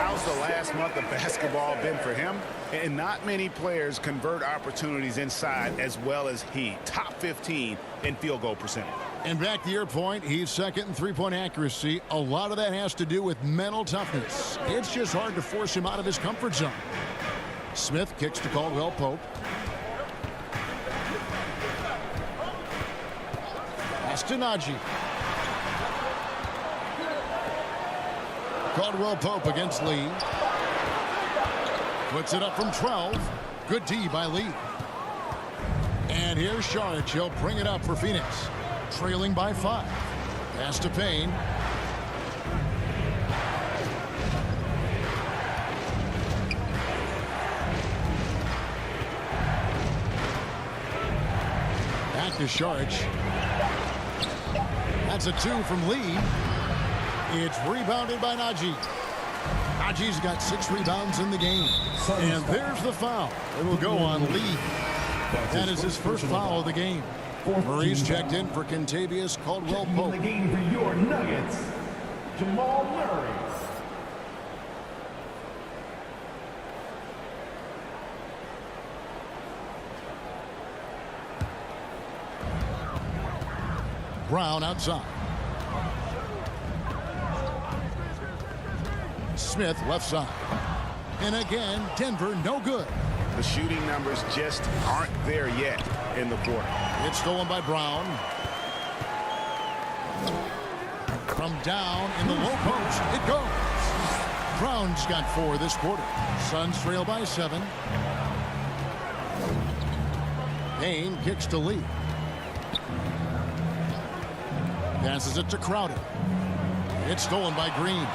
C: How's the last month of basketball been for him? And not many players convert opportunities inside as well as he. Top 15 in field goal percentage.
A: And back to your point, he's second in three-point accuracy. A lot of that has to do with mental toughness. It's just hard to force him out of his comfort zone. Smith kicks to Caldwell-Pope. Pass to Najee. Caldwell-Pope against Lee. Puts it up from 12. Good D by Lee. And here's Sharge. He'll bring it up for Phoenix. Trailing by 5. Pass to Payne. Back to Sharge. That's a 2 from Lee. It's rebounded by Najee. Najee's got 6 rebounds in the game. And there's the foul. It will go on Lee. That is his first foul of the game. Murray's checked in for Kentavious Caldwell-Pope.
F: The game for your Nuggets, Jamal Murray.
A: Brown outside. Smith left side. And again, Denver no good.
C: The shooting numbers just aren't there yet in the quarter.
A: It's stolen by Brown. From down in the low post, it goes. Brown's got 4 this quarter. Suns trail by 7. Payne kicks to Lee. Passes it to Crowder. It's stolen by Green.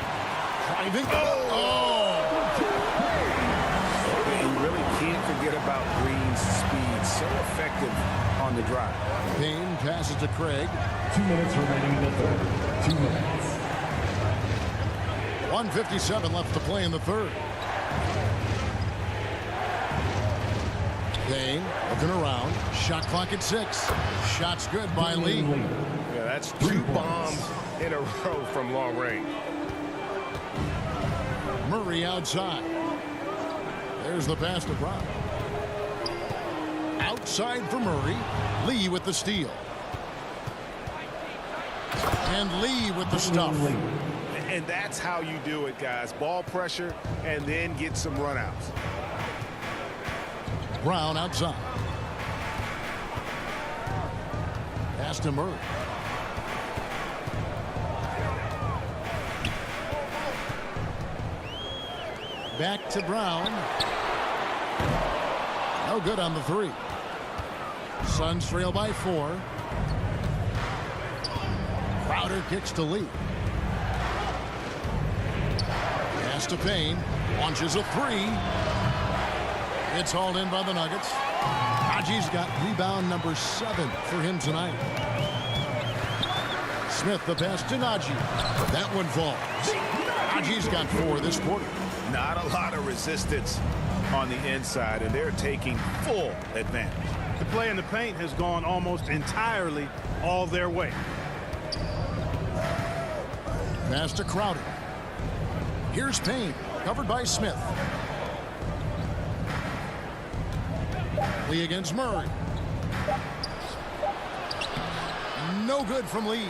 A: Driving. Oh!
D: You really can't forget about Green's speed. So effective on the drive.
A: Payne passes to Craig.
F: 2 minutes remaining in the third. 2 minutes.
A: 1:57 left to play in the third. Payne looking around. Shot clock at 6. Shots good by Lee.
H: Yeah, that's 2 bombs in a row from long range.
A: Murray outside. There's the pass to Brown. Outside for Murray. Lee with the steal. And Lee with the stuff.
C: And that's how you do it, guys. Ball pressure and then get some runouts.
A: Brown outside. Pass to Murray. Back to Brown. No good on the 3. Suns trail by 4. Crowder kicks to Lee. Pass to Payne. Launches a 3. It's hauled in by the Nuggets. Najee's got rebound number 7 for him tonight. Smith the pass to Najee. That one falls. Najee's got 4 this quarter.
C: Not a lot of resistance on the inside, and they're taking full advantage.
E: The play in the paint has gone almost entirely all their way.
A: Pass to Crowder. Here's Payne, covered by Smith. Lee against Murray. No good from Lee.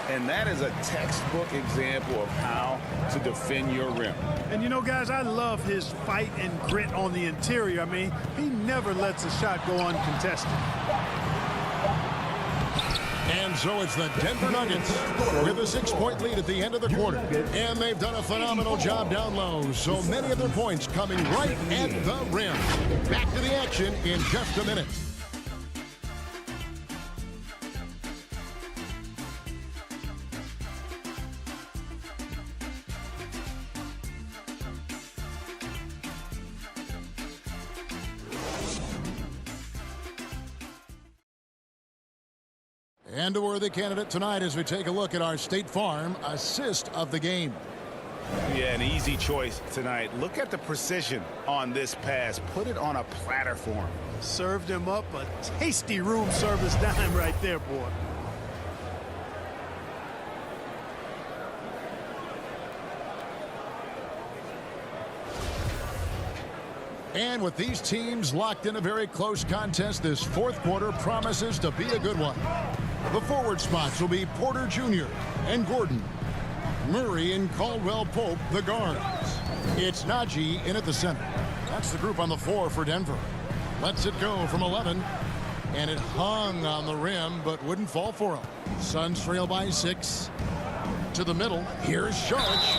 D: And that is a textbook example of how to defend your rim.
E: And you know, guys, I love his fight and grit on the interior. I mean, he never lets a shot go uncontested.
A: And so it's the Denver Nuggets with a 6-point lead at the end of the quarter. And they've done a phenomenal job down low. So many of their points coming right at the rim. Back to the action in just a minute. And a worthy candidate tonight as we take a look at our State Farm assist of the game.
C: Yeah, an easy choice tonight. Look at the precision on this pass. Put it on a platter for him.
E: Served him up a tasty room service dime right there, boy.
A: And with these teams locked in a very close contest, this fourth quarter promises to be a good one. The forward spots will be Porter Jr. and Gordon. Murray and Caldwell-Pope, the guards. It's Najee in at the center. That's the group on the floor for Denver. Lets it go from 11. And it hung on the rim, but wouldn't fall for him. Suns trail by 6. To the middle. Here's Sharich.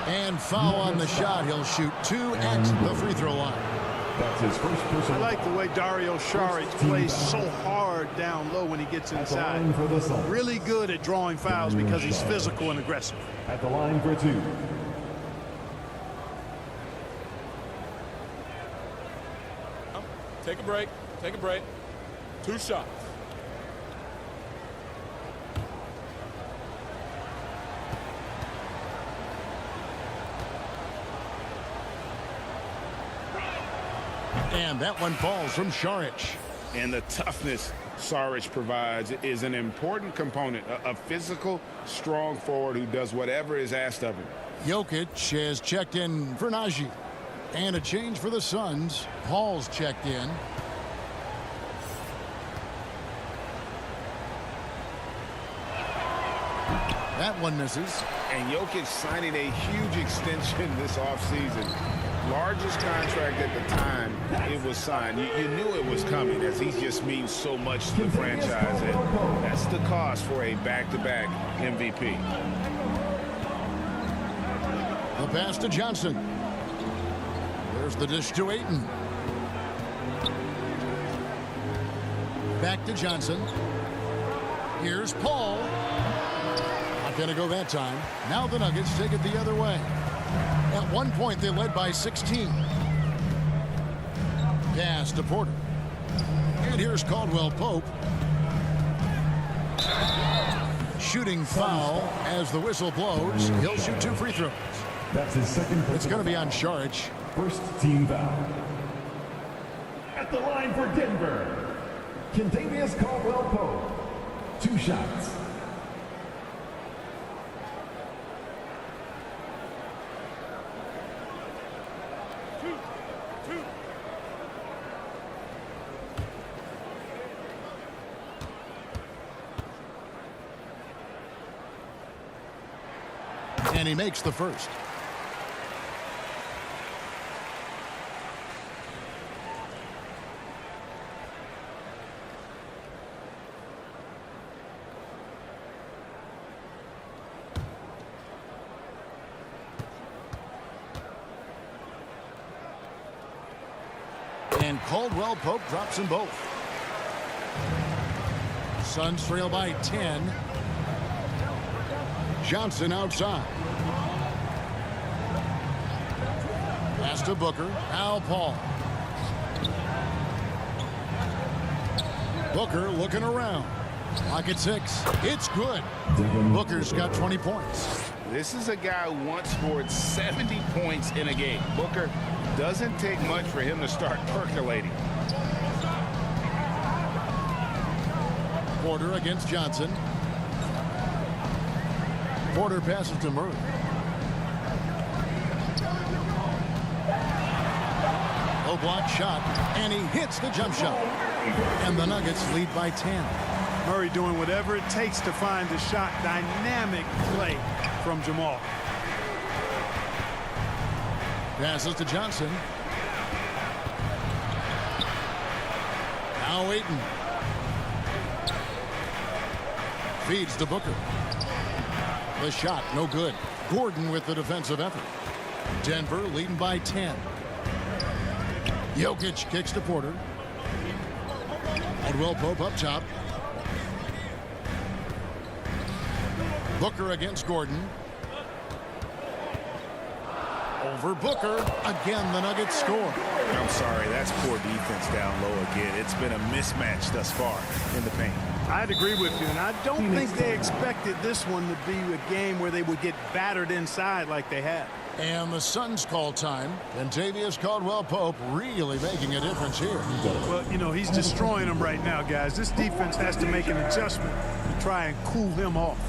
A: And foul on the shot. He'll shoot 2 at the free throw line.
F: That's his first personal.
E: I like the way Dario Saric plays so hard down low when he gets inside. Really good at drawing fouls because he's physical and aggressive.
F: At the line for 2.
G: Take a break. Take a break. 2 shots.
A: And that one falls from Saric.
C: And the toughness Saric provides is an important component. A physical, strong forward who does whatever is asked of him.
A: Jokic has checked in for Najee. And a change for the Suns. Paul's checked in. That one misses.
C: And Jokic signing a huge extension this offseason. Largest contract at the time it was signed. You knew it was coming as he just means so much to the franchise. And that's the cost for a back-to-back MVP.
A: The pass to Johnson. There's the dish to Ayton. Back to Johnson. Here's Paul. Not going to go that time. Now the Nuggets take it the other way. At one point, they led by 16. Pass to Porter. And here's Caldwell-Pope. Shooting foul as the whistle blows. He'll shoot 2 free throws.
F: That's his second.
A: It's going to be on Saric.
F: First team foul. At the line for Denver, Caldwell-Pope. 2 shots.
A: And he makes the first. And Caldwell-Pope drops them both. Suns trail by 10. Johnson outside. Pass to Booker. Now Paul. Booker looking around. Clock at 6. It's good. Booker's got 20 points.
C: This is a guy who once scored 70 points in a game. Booker doesn't take much for him to start percolating.
A: Porter against Johnson. Porter passes to Murray. Low block shot, and he hits the jump shot. And the Nuggets lead by 10.
E: Murray doing whatever it takes to find the shot. Dynamic play from Jamal.
A: Passes to Johnson. Now Ayton. Feeds to Booker. The shot, no good. Gordon with the defensive effort. Denver leading by 10. Jokic kicks to Porter. Caldwell-Pope up top. Booker against Gordon. Over Booker. Again, the Nuggets score.
C: I'm sorry, that's poor defense down low again. It's been a mismatch thus far in the paint.
E: I'd agree with you, and I don't think they expected this one to be a game where they would get battered inside like they had.
A: And the Suns call time. And Caldwell-Pope really making a difference here.
E: Well, you know, he's destroying them right now, guys. This defense has to make an adjustment to try and cool him off.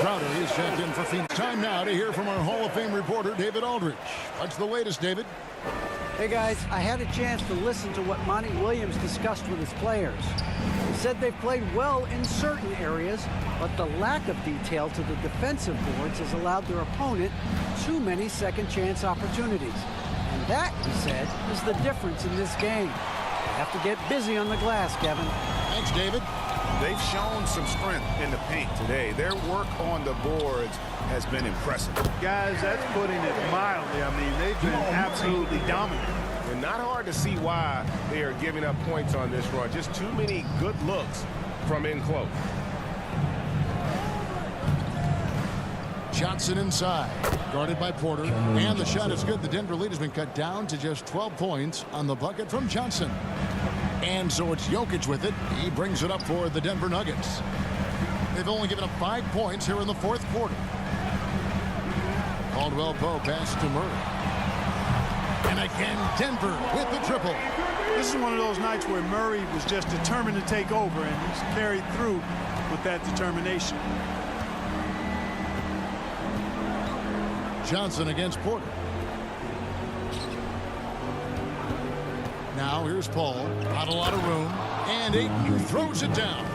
A: Crowder is checked in for Phoenix. Time now to hear from our Hall of Fame reporter, David Aldridge. What's the latest, David?
B: Hey, guys, I had a chance to listen to what Monty Williams discussed with his players. He said they've played well in certain areas, but the lack of detail to the defensive boards has allowed their opponent too many second-chance opportunities. And that, he said, is the difference in this game. They have to get busy on the glass, Kevin.
A: Thanks, David.
C: They've shown some strength in the paint today. Their work on the boards has been impressive.
E: Guys, that's putting it mildly. I mean, they've been absolutely dominant.
H: And not hard to see why they are giving up points on this run. Just too many good looks from in close.
A: Johnson inside, guarded by Porter, and the shot is good. The Denver lead has been cut down to just 12 points on the bucket from Johnson. And so it's Jokic with it. He brings it up for the Denver Nuggets. They've only given up 5 points here in the fourth quarter. Caldwell-Pope pass to Murray. And again, Denver with the triple.
E: This is one of those nights where Murray was just determined to take over, and he's carried through with that determination.
A: Johnson against Porter. Now here's Paul. Not a lot of room. And Ayton throws it down.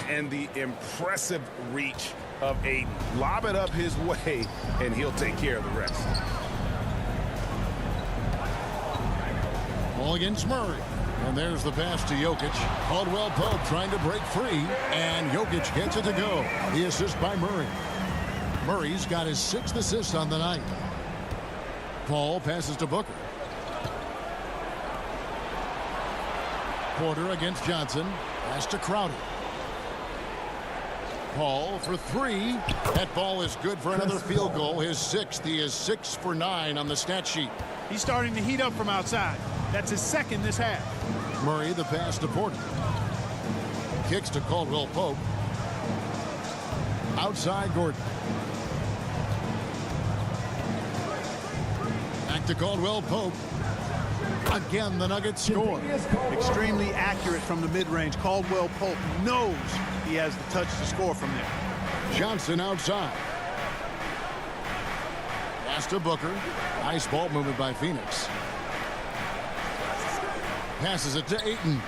C: And the impressive reach of Ayton. Lob it up his way, and he'll take care of the rest.
A: Ball against Murray. And there's the pass to Jokic. Caldwell-Pope trying to break free. And Jokic gets it to go. The assist by Murray. Murray's got his 6th assist on the night. Paul passes to Booker. Porter against Johnson. Pass to Crowder. Paul for 3. That ball is good for another field goal. His 6th. He is 6 for 9 on the stat sheet.
E: He's starting to heat up from outside. That's his 2nd this half.
A: Murray the pass to Porter. Kicks to Caldwell-Pope. Outside Gordon. Back to Caldwell-Pope. Again, the Nuggets score.
E: Extremely accurate from the mid-range. Caldwell-Pope knows he has the touch to score from there.
A: Johnson outside. Pass to Booker. Nice ball movement by Phoenix. Passes it to Ayton.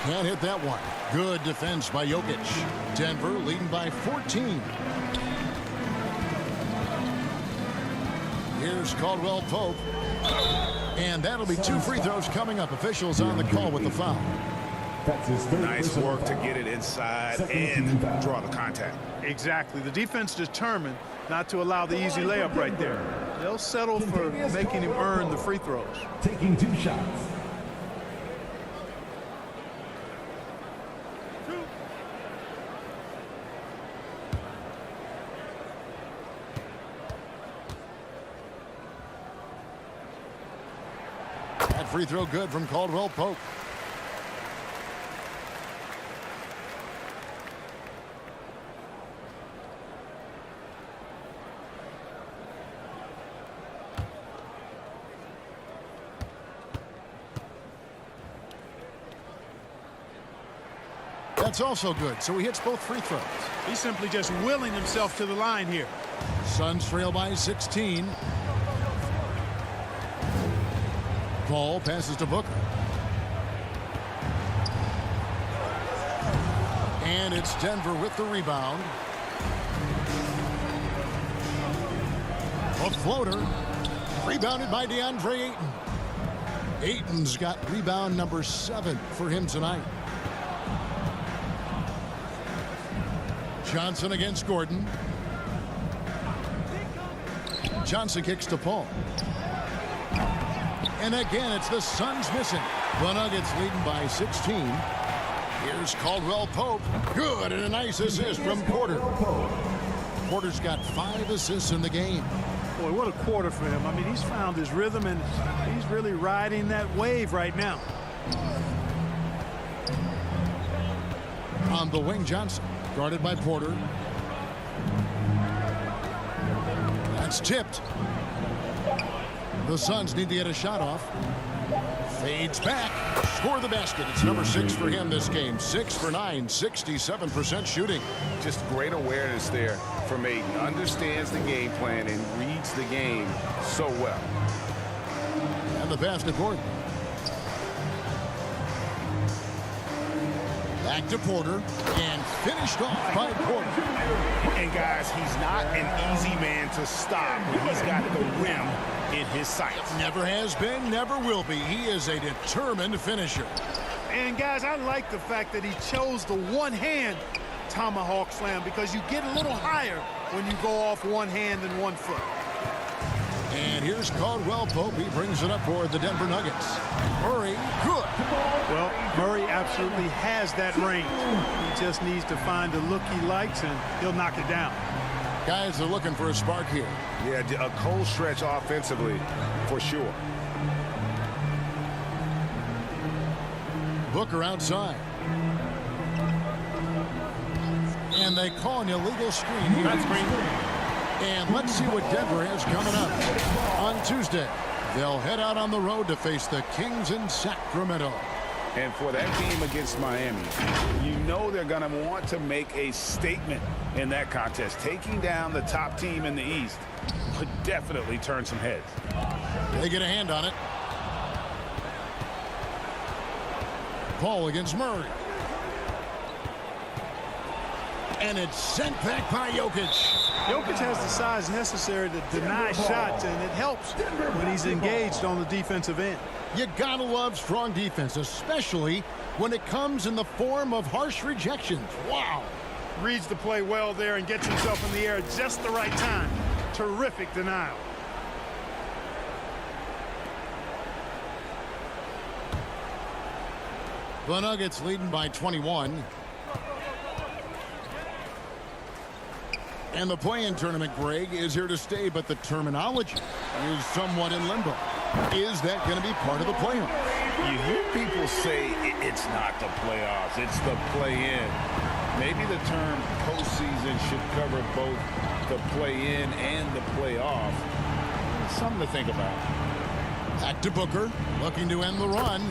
A: Can't hit that one. Good defense by Jokic. Denver leading by 14. Here's Caldwell-Pope. And that'll be 2 free throws coming up. Officials on the call with the foul.
F: That's his 3rd
C: Nice work to get it inside and draw the contact.
E: Exactly. The defense determined not to allow the easy layup right there. They'll settle for making him earn the free throws.
F: Taking 2 shots.
A: That free throw good from Caldwell-Pope. That's also good, so he hits both free throws.
E: He's simply just willing himself to the line here.
A: Suns trail by 16. Paul passes to Booker. And it's Denver with the rebound. A floater. Rebounded by DeAndre Ayton. Ayton's got rebound number 7 for him tonight. Johnson against Gordon. Johnson kicks to Paul. And again, it's the Suns missing. The Nuggets leading by 16. Here's Caldwell-Pope. Good, and a nice assist from Porter. Porter's got 5 assists in the game.
E: Boy, what a quarter for him. I mean, he's found his rhythm, and he's really riding that wave right now.
A: On the wing, Johnson. Guarded by Porter. That's tipped. The Suns need to get a shot off. Fades back. Score the basket. It's number 6 for him this game. 6 for 9, 67% shooting.
C: Just great awareness there from Ayton. Understands the game plan and reads the game so well.
A: And the pass to Gordon. Back to Porter. And finished off by Porter.
C: And guys, he's not an easy man to stop when he's got the rim in his sights.
A: Never has been, never will be. He is a determined finisher.
E: And guys, I like the fact that he chose the one-hand tomahawk slam, because you get a little higher when you go off one hand and one foot.
A: And here's Caldwell-Pope. He brings it up for the Denver Nuggets. Murray, good.
E: Well, Murray absolutely has that range. He just needs to find the look he likes, and he'll knock it down.
A: Guys are looking for a spark here.
C: Yeah, a cold stretch offensively, for sure.
A: Booker outside. And they call an illegal screen here. And let's see what Denver has coming up. On Tuesday, they'll head out on the road to face the Kings in Sacramento.
C: And for that game against Miami, you know they're going to want to make a statement in that contest. Taking down the top team in the East would definitely turn some heads.
A: They get a hand on it. Paul against Murray. And it's sent back by Jokic.
E: Jokic has the size necessary to deny shots, and it helps when he's engaged on the defensive end.
A: You gotta love strong defense, especially when it comes in the form of harsh rejections. Wow.
E: Reads the play well there and gets himself in the air at just the right time. Terrific denial.
A: The Nuggets leading by 21. And the play-in tournament, Greg, is here to stay, but the terminology is somewhat in limbo. Is that going to be part of the playoffs?
C: You hear people say it's not the playoffs, it's the play-in. Maybe the term postseason should cover both the play-in and the playoff. Something to think about.
A: Back to Booker, looking to end the run.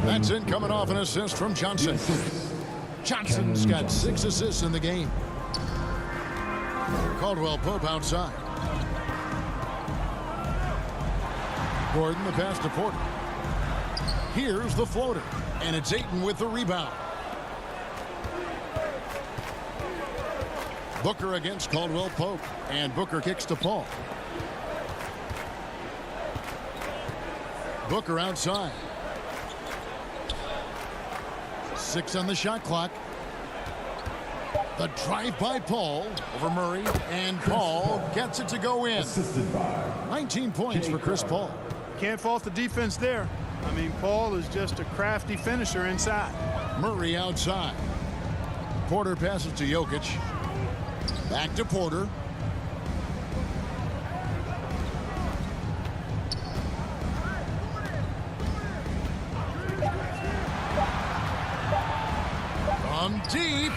A: That's it, coming off an assist from Johnson. Johnson's got 6 assists in the game. Caldwell-Pope outside. Gordon, the pass to Porter. Here's the floater, and it's Ayton with the rebound. Booker against Caldwell-Pope, and Booker kicks to Paul. Booker outside. 6 on the shot clock. The drive by Paul over Murray, and Paul gets it to go in. 19 points for Chris Paul.
E: Can't fault the defense there. I mean, Paul is just a crafty finisher inside.
A: Murray outside. Porter passes to Jokic. Back to Porter. From deep.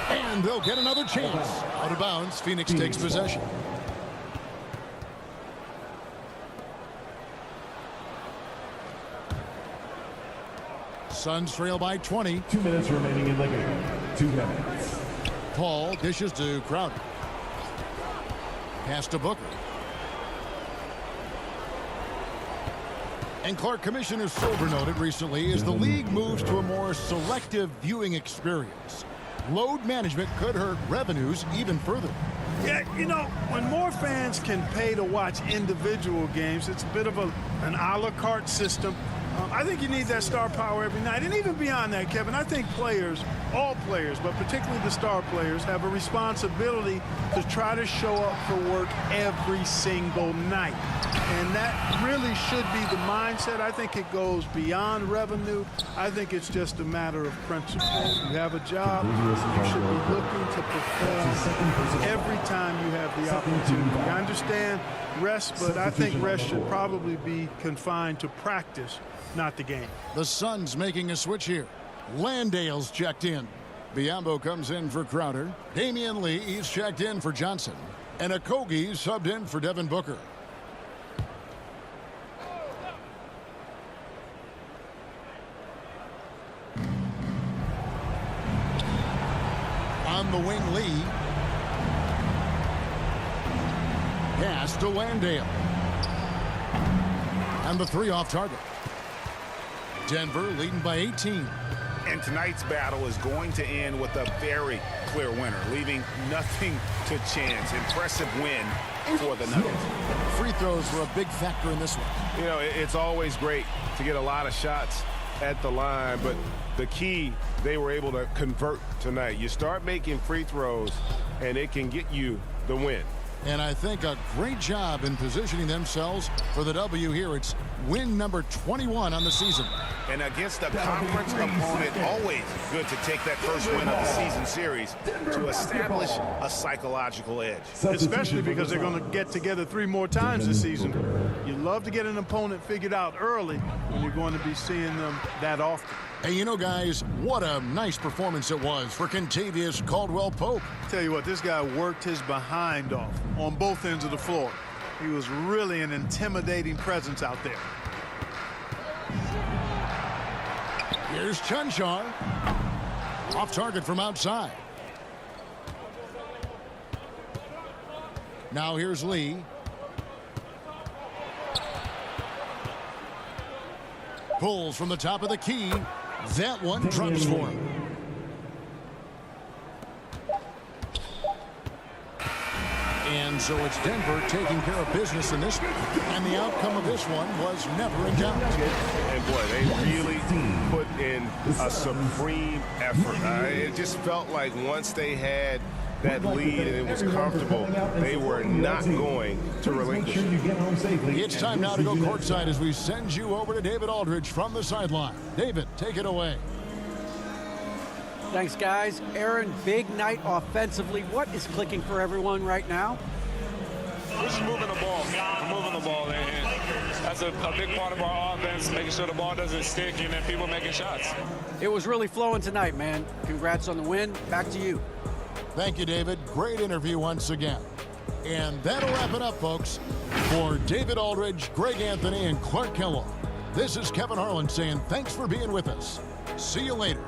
A: And they'll get another chance. Out of bounds, Phoenix takes possession. Suns trail by 20.
F: 2 minutes remaining in the game. 2 minutes.
A: Paul dishes to Crowder. Pass to Booker. And Clark, Commissioner Silver noted recently, as the league moves to a more selective viewing experience, load management could hurt revenues even further.
E: Yeah, you know, when more fans can pay to watch individual games, it's a bit of an a la carte system. I think you need that star power every night. And even beyond that, Kevin, I think players, all players, but particularly the star players, have a responsibility to try to show up for work every single night. And that really should be the mindset. I think it goes beyond revenue. I think it's just a matter of principle. You have a job, you should be looking to perform every time you have the opportunity. I understand rest, but I think rest should probably be confined to practice, not the game.
A: The Suns making a switch here. Landale's checked in. Biyombo comes in for Crowder. Damian Lee is checked in for Johnson. And Okogie subbed in for Devin Booker. On the wing, Lee. Pass to Landale. And the 3 off target. Denver leading by 18.
C: And tonight's battle is going to end with a very clear winner, leaving nothing to chance. Impressive win for the Nuggets.
A: Free throws were a big factor in this one.
H: You know, it's always great to get a lot of shots at the line, but the key, they were able to convert tonight. You start making free throws, and it can get you the win.
A: And I think a great job in positioning themselves for the W here. It's win number 21 on the season.
C: And against a conference opponent, always good to take that first win of the season series to establish a psychological edge.
E: Especially because they're going to get together 3 more times this season. You love to get an opponent figured out early when you're going to be seeing them that often.
A: Hey, you know, guys, what a nice performance it was for Contavious Caldwell-Pope.
E: Tell you what, this guy worked his behind off on both ends of the floor. He was really an intimidating presence out there.
A: Here's Chunchar. Off target from outside. Now here's Lee. Pulls from the top of the key. That one drops for him. And so it's Denver taking care of business in this one. And the outcome of this one was never in doubt.
H: And boy, they really put in a supreme effort. It just felt like once they had that lead and it was comfortable, they were not going to relinquish it.
A: It's time now to go courtside as we send you over to David Aldridge from the sideline. David, take it away.
B: Thanks, guys. Aaron, big night offensively. What is clicking for everyone right now?
G: We're just moving the ball. We're moving the ball. And that's a big part of our offense, making sure the ball doesn't stick and then people making shots.
B: It was really flowing tonight, man. Congrats on the win. Back to you.
A: Thank you, David. Great interview once again. And that'll wrap it up, folks. For David Aldridge, Greg Anthony, and Clark Kellogg, this is Kevin Harlan saying thanks for being with us. See you later.